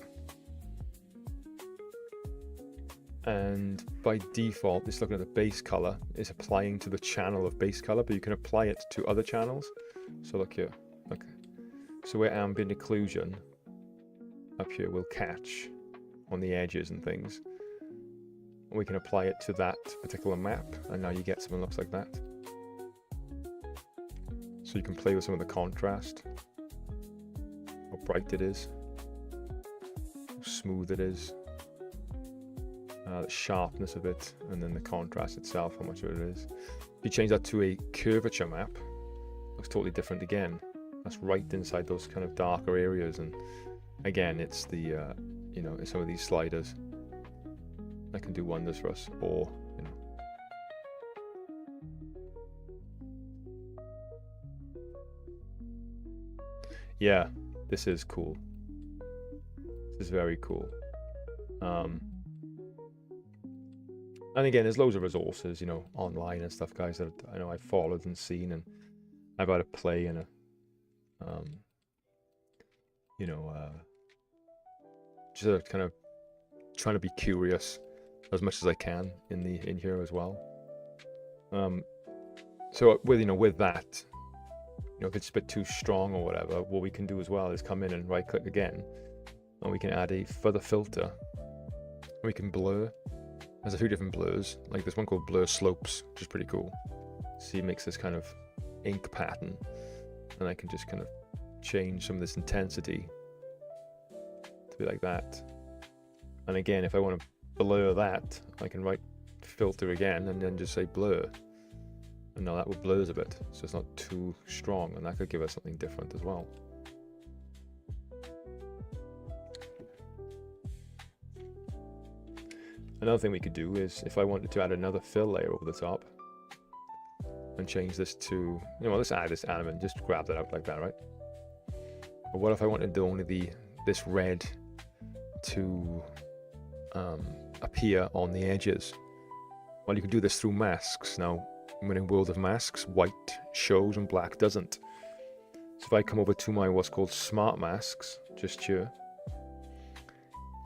Speaker 1: And by default, it's looking at the base color, it's applying to the channel of base color, but you can apply it to other channels. So look here, look. So where ambient occlusion up here will catch on the edges and things, and we can apply it to that particular map, and now you get something that looks like that. So you can play with some of the contrast, how bright it is, how smooth it is, the sharpness of it, and then the contrast itself, how much of it is. If you change that to a curvature map, it looks totally different again. That's right inside those kind of darker areas, and again, it's the you know, it's some of these sliders that can do wonders for us. Or, you know, yeah, this is cool. This is very cool. And again, there's loads of resources, you know, online and stuff, guys, that I know I've followed and seen, and I've had a play in a you know, just kind of trying to be curious as much as I can in here as well. So with, you know, with that, know, if it's a bit too strong or whatever, what we can do as well is come in and right click again, and we can add a further filter. And we can blur. There's a few different blurs, like this one called Blur Slopes, which is pretty cool. See, it makes this kind of ink pattern, and I can just kind of change some of this intensity to be like that. And again, if I want to blur that, I can right filter again and then just say blur, and now that will blurs a bit, so it's not too strong, and that could give us something different as well. Another thing we could do is, if I wanted to add another fill layer over the top and change this to, you know, let's add this element, just grab that out like that, right? But what if I wanted to only this red to appear on the edges? Well, you can do this through masks. Now, when in World of Masks, white shows and black doesn't. So if I come over to my what's called smart masks, just here,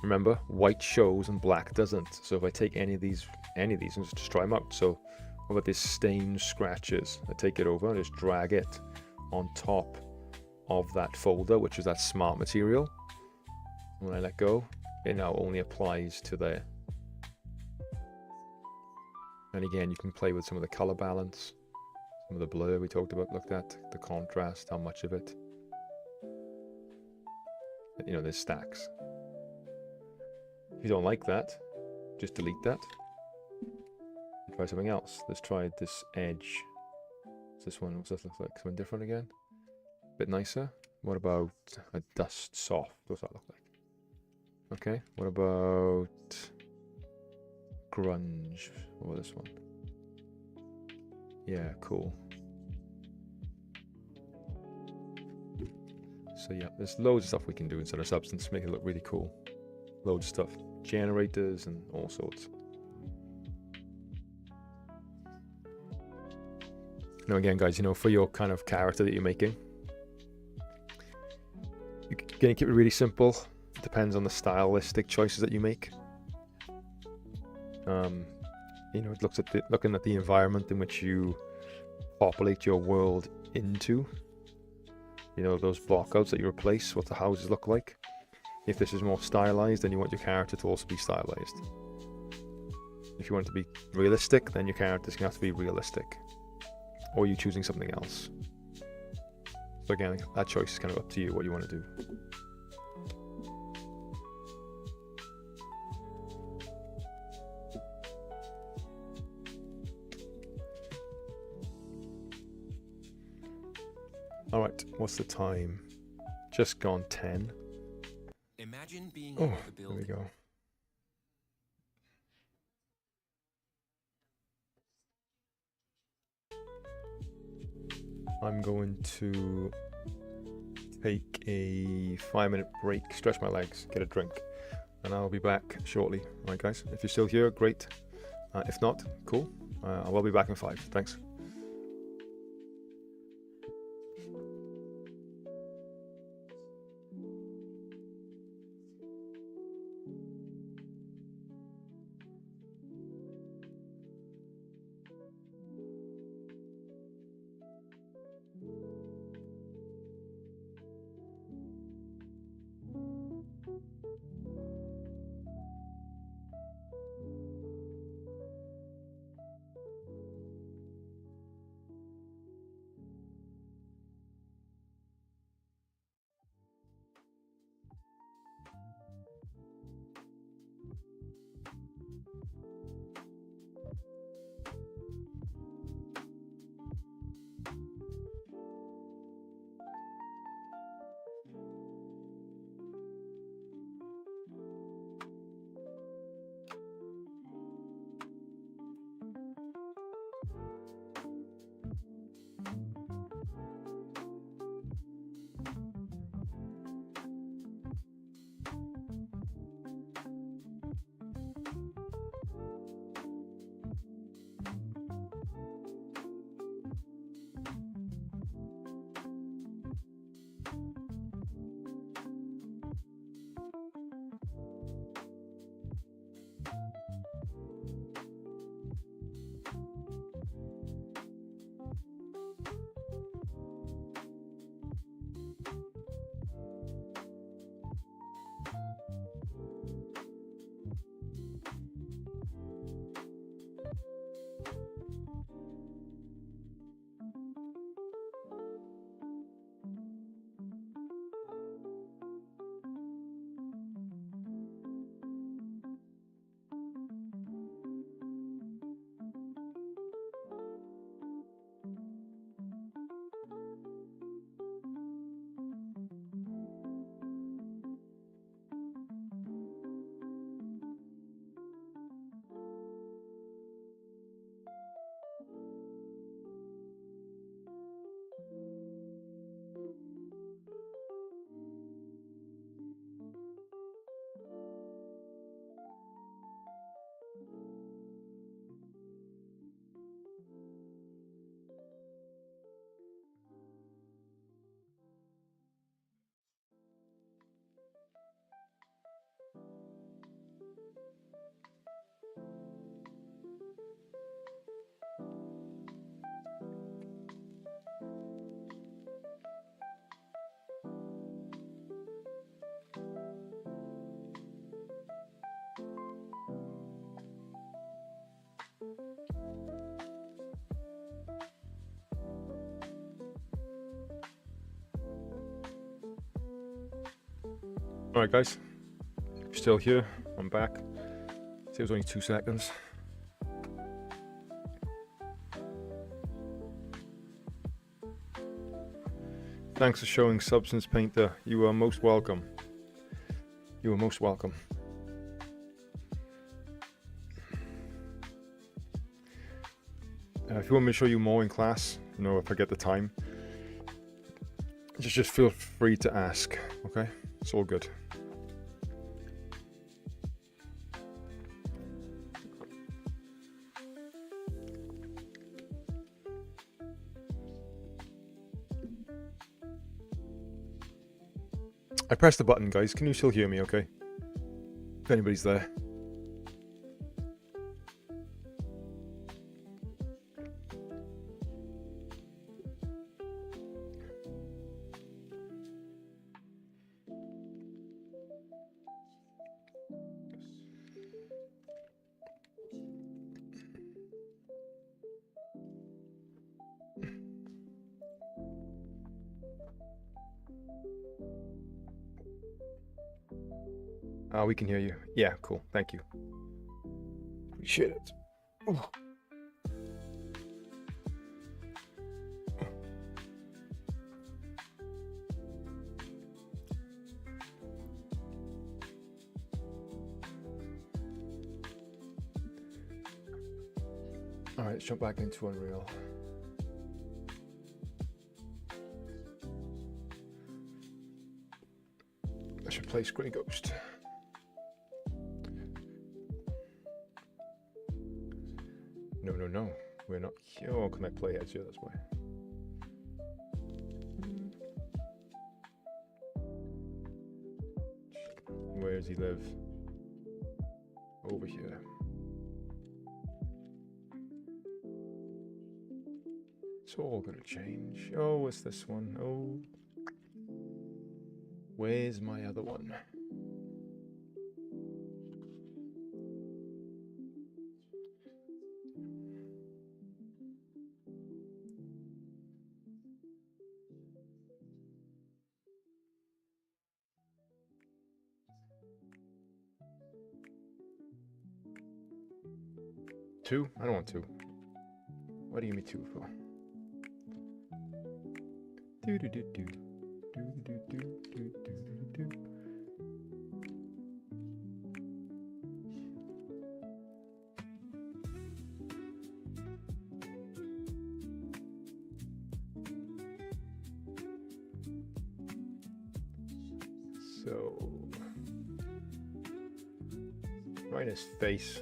Speaker 1: remember, white shows and black doesn't. So if I take any of these and just try them out. So what about this stain scratches? I take it over and just drag it on top of that folder, which is that smart material. When I let go, it now only applies to there. And again, you can play with some of the color balance, some of the blur we looked at, the contrast, how much of it. You know, there's stacks. If you don't like that, just delete that. Try something else. Let's try this edge. What's this one? What's this look like? Something different again? A bit nicer. What about a dust soft? What's that look like? Okay. What about grunge? What about this one? Yeah, cool. So yeah, there's loads of stuff we can do inside our substance to make it look really cool. Loads of stuff. Generators and all sorts. Now again, guys, you know, for your kind of character that you're making, you're going to keep it really simple. It depends on the stylistic choices that you make. You know, it looks at looking at the environment in which you populate your world into. You know, those blockouts that you replace, what the houses look like. If this is more stylized, then you want your character to also be stylized. If you want it to be realistic, then your character's going to have to be realistic. Or are you choosing something else? So again, that choice is kind of up to you, what you want to do. Alright, what's the time? Just gone 10.
Speaker 3: Imagine being
Speaker 1: Oh,
Speaker 3: able to
Speaker 1: there
Speaker 3: build
Speaker 1: we go. I'm going to take a 5-minute break, stretch my legs, get a drink, and I'll be back shortly. Alright guys, if you're still here, great. If not, cool. I will be back in 5. Thanks. Alright guys, still here, I'm back. See, it was only 2 seconds. Thanks for showing Substance Painter. You are most welcome. You are most welcome. If you want me to show you more in class, you know, if I get the time, just feel free to ask, okay? It's all good. I pressed the button, guys. Can you still hear me okay? If anybody's there. We can hear you. Yeah, cool. Thank you. Appreciate it. Ooh. All right, let's jump back into Unreal. I should play Grey Ghost. No, we're not here. Oh, can I play heads here? That's why. Where does he live? Over here. It's all gonna change. Oh, what's this one? Oh. Where's my other one? Two? I don't want two. What do you give me two for? Do do do do do do do do do do. So, right in his face.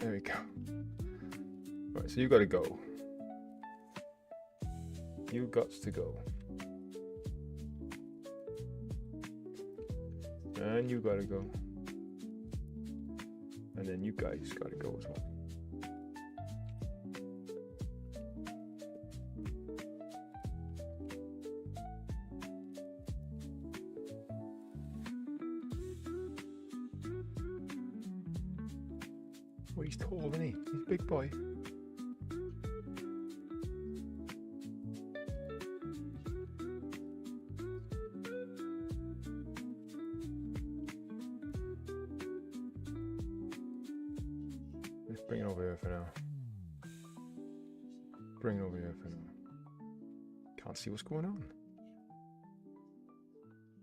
Speaker 1: There we go. Right, so you gotta go. You gots to go. And you gotta go. And then you guys gotta go as well. Well, he's tall, isn't he? He's a big boy. Let's bring it over here for now. Bring it over here for now. Can't see what's going on.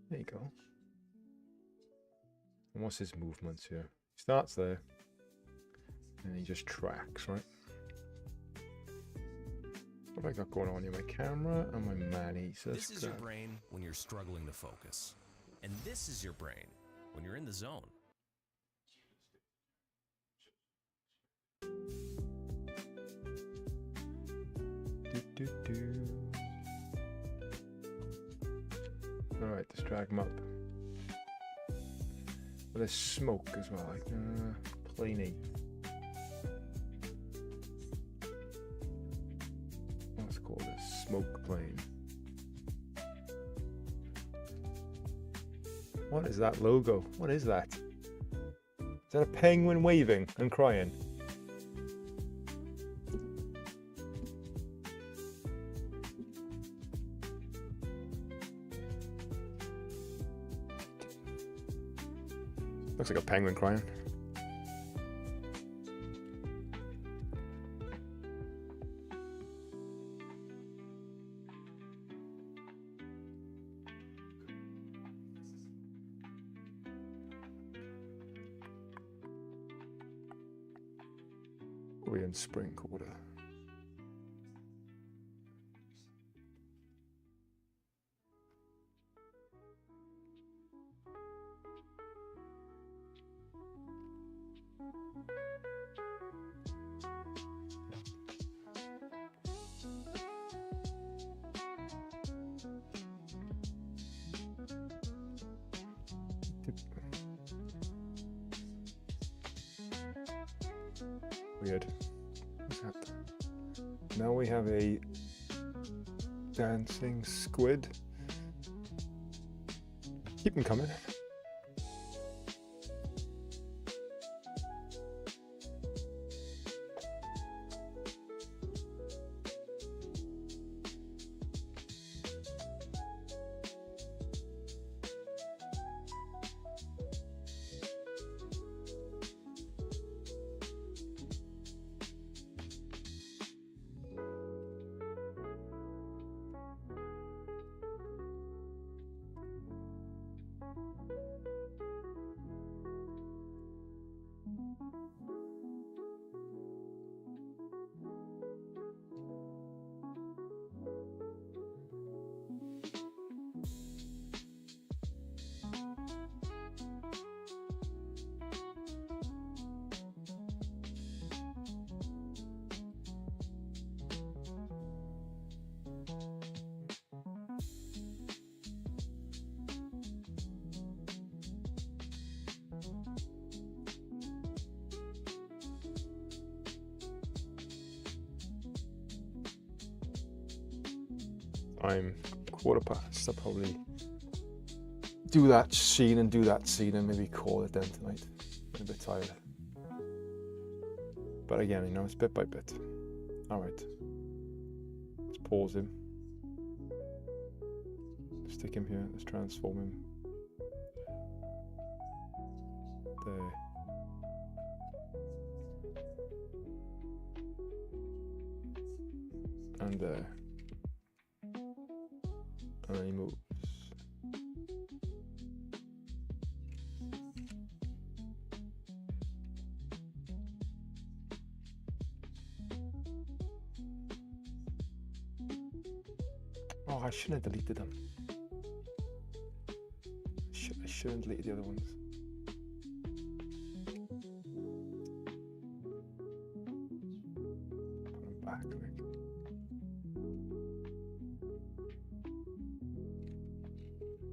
Speaker 1: There you go. And what's his movements here? He starts there. And he just tracks, right? What have I got going on here? My camera and my Manny. So
Speaker 3: This is your brain when you're struggling to focus. And this is your brain when you're in the zone.
Speaker 1: Alright, let's drag him up. Well, there's smoke as well. Like, plane 8. Let's call this smoke plane. What is that logo? What is that? Is that a penguin waving and crying? Looks like a penguin crying. We're in spring quarter. Weird. What's that? Now we have a dancing squid. Keep them coming. I'm 1:15. I'll probably do that scene and and maybe call it then tonight. I'm a bit tired. But again, you know, it's bit by bit. Alright. Let's pause him. Stick him here. Let's transform him. There. And there. And then he moves. Oh, I shouldn't have deleted them. I shouldn't delete the other ones. Put them back, like.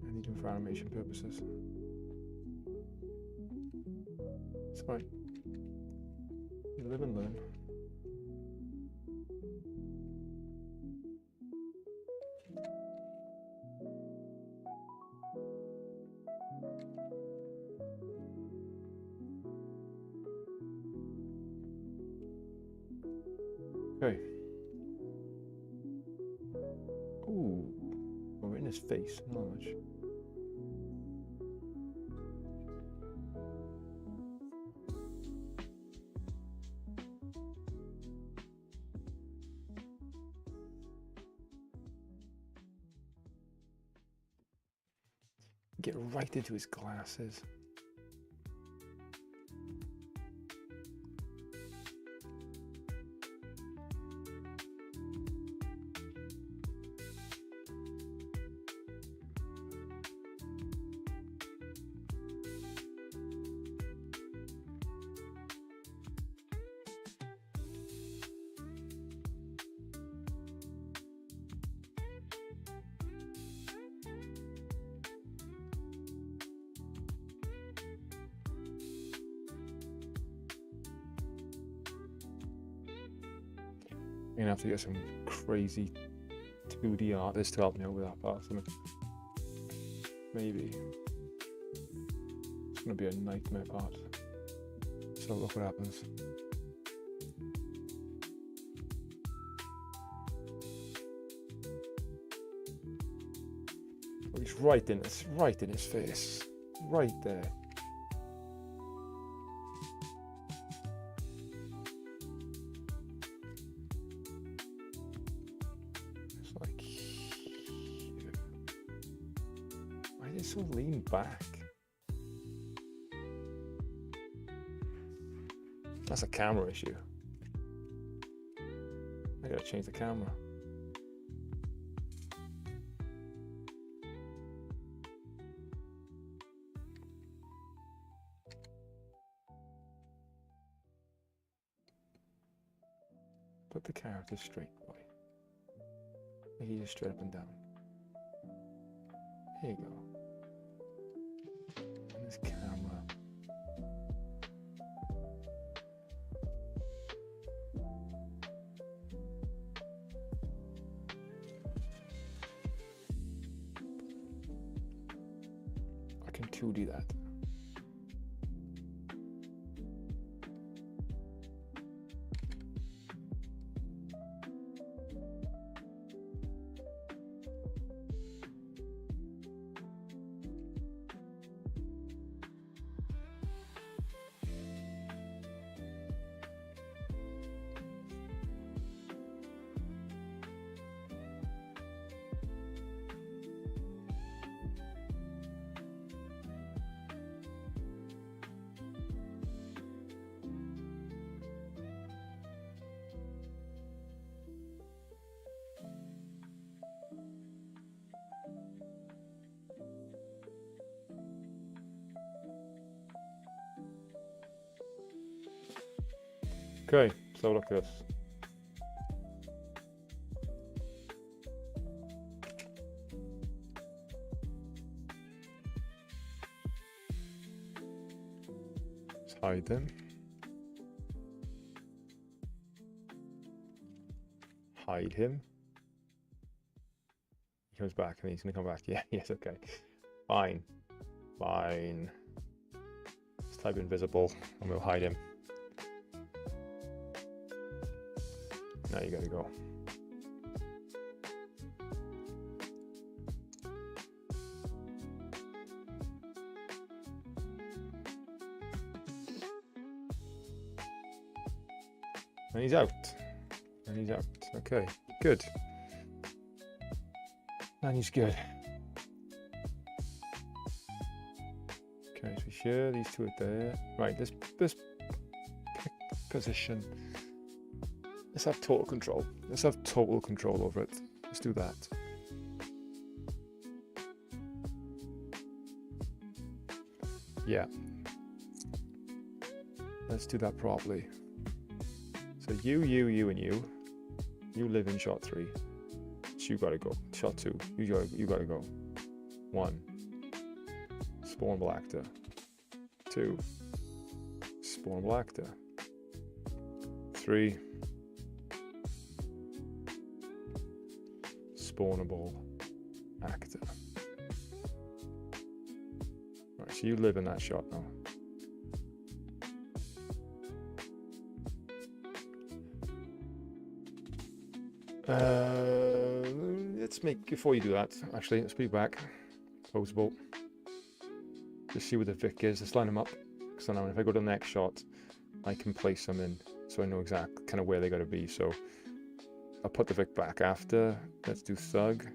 Speaker 1: I need them for animation purposes. It's fine. You live and learn. Okay. Ooh, we're in his face, not much. Get right into his glasses. I'm gonna have to get some crazy 2D artist to help me out with that part. Maybe. It's gonna be a nightmare part. So look what happens. Oh, he's right in his face. Right there. It's like here. Why is it so lean back? That's a camera issue. I gotta change the camera. Put the character straight, boy. Make it just straight up and down. There you go. And this camera. I can 2D that. Okay, so look at this. Let's hide them. Hide him. He comes back and he's gonna come back. Yeah, yes, okay. Fine. Fine. Let's type invisible and we'll hide him. Now you gotta go. And he's out. And he's out. Okay, good. And he's good. Okay, so here, these two are there. Right, this position. Let's have total control. Let's have total control over it. Let's do that. Yeah. Let's do that properly. So you, and you. You live in shot 3. So you gotta go. Shot 2. You gotta go. 1. Spawnable actor. 2. Spawnable actor. 3. Spawnable actor. Right, so you live in that shot now. Let's make, before you do that, actually, let's put you back. Posable. Just see where the Vic is. Let's line them up. So now if I go to the next shot, I can place them in so I know exactly kind of where they got to be. So I'll put the Vic back after. Let's do Thug.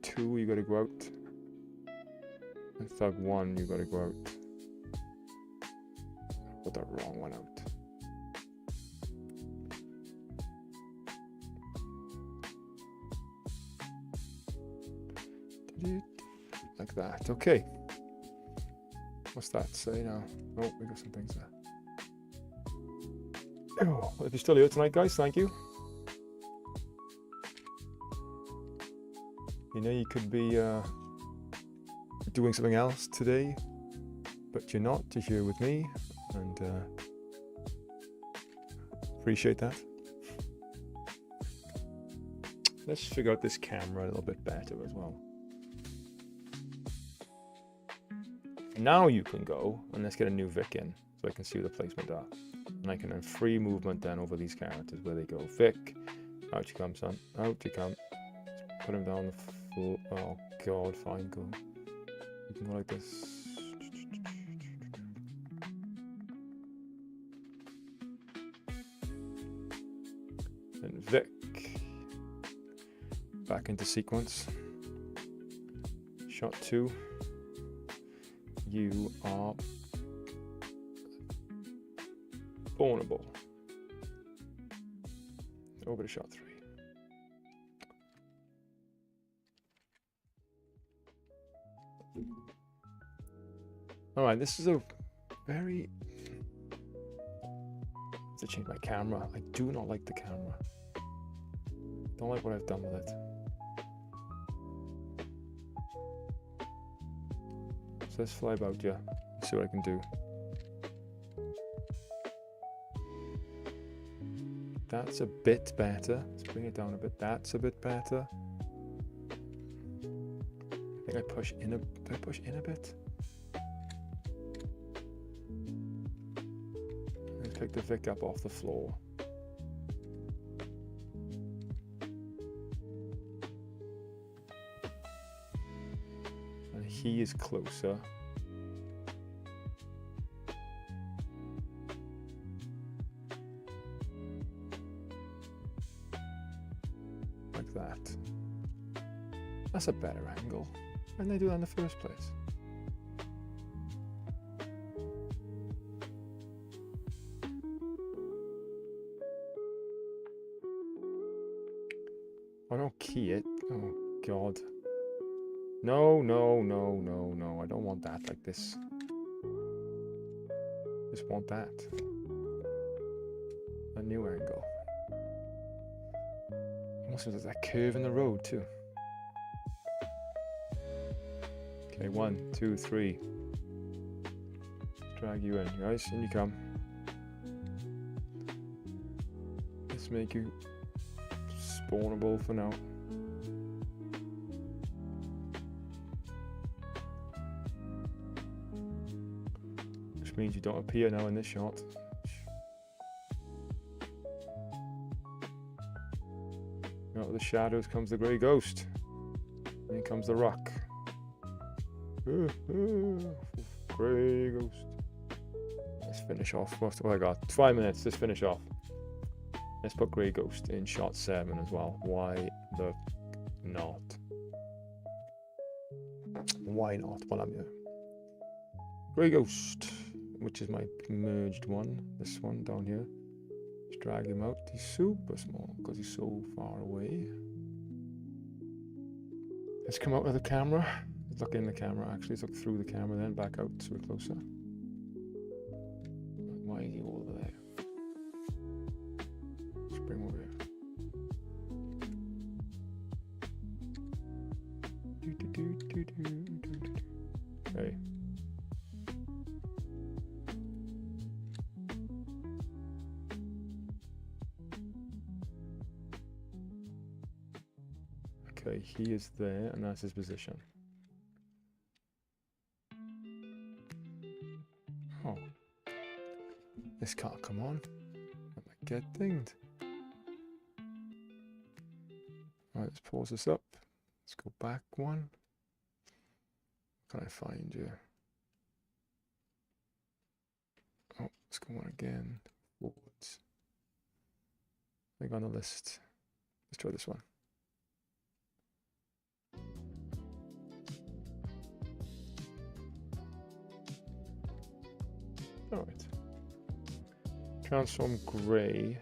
Speaker 1: 2, you got to go out. And Thug 1, you got to go out. Put the wrong one out. Like that. Okay. What's that say now? Oh, we got some things there. Oh, well, if you're still here tonight, guys, thank you. You know, you could be doing something else today, but you're not. You're here with me, and appreciate that. let's figure out this camera a little bit better as well. Now you can go and let's get a new Vic in so I can see where the placement are. And I can have free movement then over these characters where they go. Vic, out you come, son. Out you come. Let's put him down the floor. Oh god, fine, go. You can go like this. And Vic. Back into sequence. Shot 2. You are vulnerable. Over to shot 3. Alright, this is a very... I have to change my camera. I do not like the camera. Don't like what I've done with it. So let's fly about, yeah. See what I can do. That's a bit better. Let's bring it down a bit. That's a bit better. I think I push in a... Did I push in a bit? Let's pick the Vic up off the floor. And he is closer. Like that. That's a better angle. Why didn't they do that in the first place? I don't key it. Oh god. No, no, no, no, no. I don't want that like this. Just want that. A new angle. Almost there's that curve in the road too. Okay, 1, 2, 3. Let's drag you in, guys. In you come. Let's make you spawnable for now. Which means you don't appear now in this shot. Out of the shadows comes the grey ghost. And here comes the rock. Grey ghost. Let's finish off. What have I got? 5 minutes. Let's finish off. Let's put Grey Ghost in shot 7 as well. Why the not? Why not? Well, I'm here. Grey Ghost, which is my merged one. This one down here. Let's drag him out. He's super small because he's so far away. Let's come out with the camera. Let's look in the camera actually. Let's look through the camera then back out so we're closer. Why is he over there? Let's bring him over here. Hey. Okay, he is there, and that's his position. Oh. This can't come on. I might get dinged. Alright, let's pause this up. Let's go back one. Can I find you? Oh, let's go on again. Forwards. I think on the list. Let's try this one. Alright. Transform grey.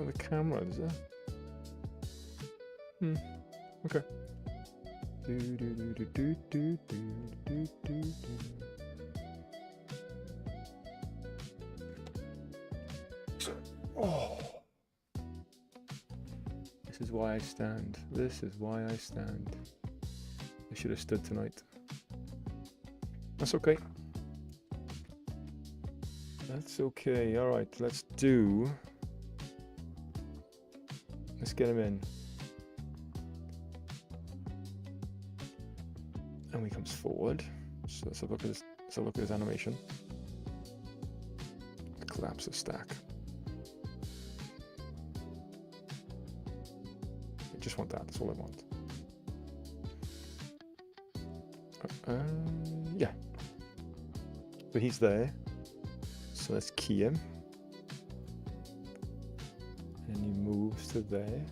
Speaker 1: Oh, the camera, is it? Okay. Oh. This is why I stand. This is why I stand. I should have stood tonight. That's okay. That's okay. All right, let's get him in. And he comes forward. So let's have a look at his animation. Collapse the stack. I just want that. That's all I want. Yeah. But he's there. So let's key him. And he moves to there.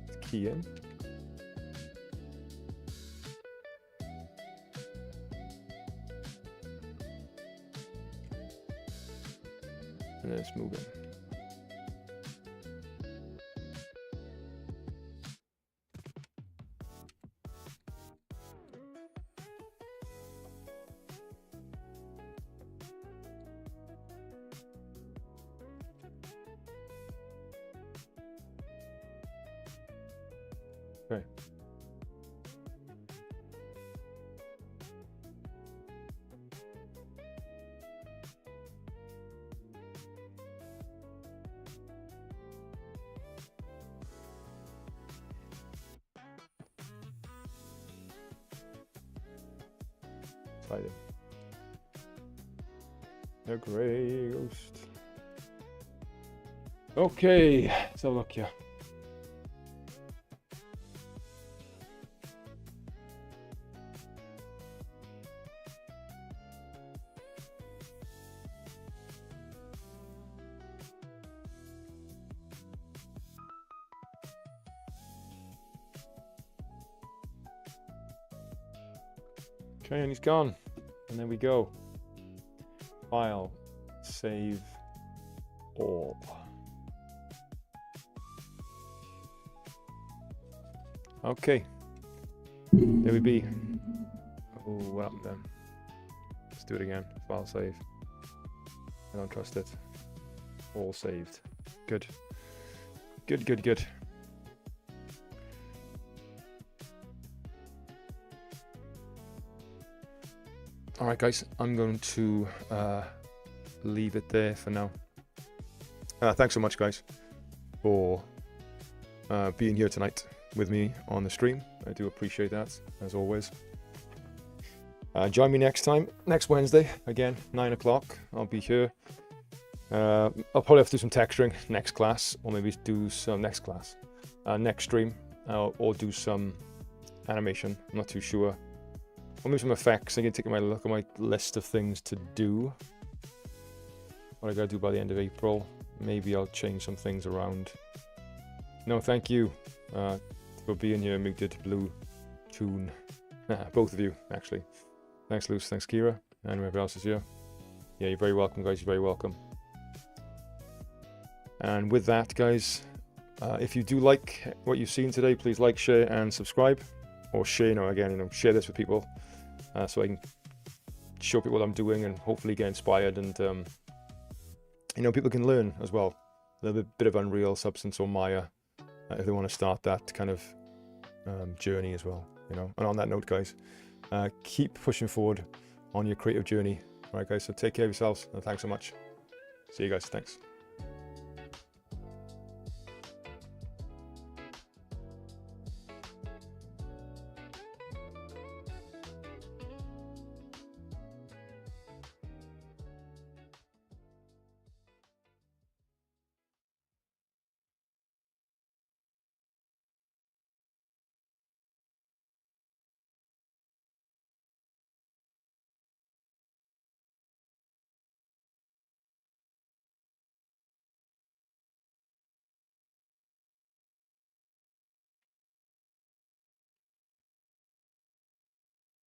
Speaker 1: Let's key him. And then let's move him. Okay. Slide in. The Grey Ghost. Okay, let's have a look here. Okay, and he's gone. And there we go. File, save all. Okay. There we be. Oh, what happened then? Let's do it again. File save. I don't trust it. All saved. Good. Good, good, good. All right, guys, I'm going to leave it there for now. Thanks so much, guys, for being here tonight with me on the stream. I do appreciate that, as always. Join me next time, next Wednesday, again, 9 o'clock. I'll be here. I'll probably have to do some texturing next class, or maybe do some next stream, or do some animation. I'm not too sure. Or maybe some effects. I can take a look at my list of things to do. What I gotta do by the end of April. Maybe I'll change some things around. No, thank you for being here, Muted Blue Tune. Both of you, actually. Thanks, Luce. Thanks, Kira. And whoever else is here. Yeah, you're very welcome, guys. You're very welcome. And with that, guys, if you do like what you've seen today, please like, share, and subscribe. Or share, share this with people. So I can show people what I'm doing and hopefully get inspired, and people can learn as well. A little bit of Unreal, Substance, or Maya if they want to start that kind of journey as well. And on that note, guys, keep pushing forward on your creative journey. All right, guys. So take care of yourselves, and thanks so much. See you guys. Thanks.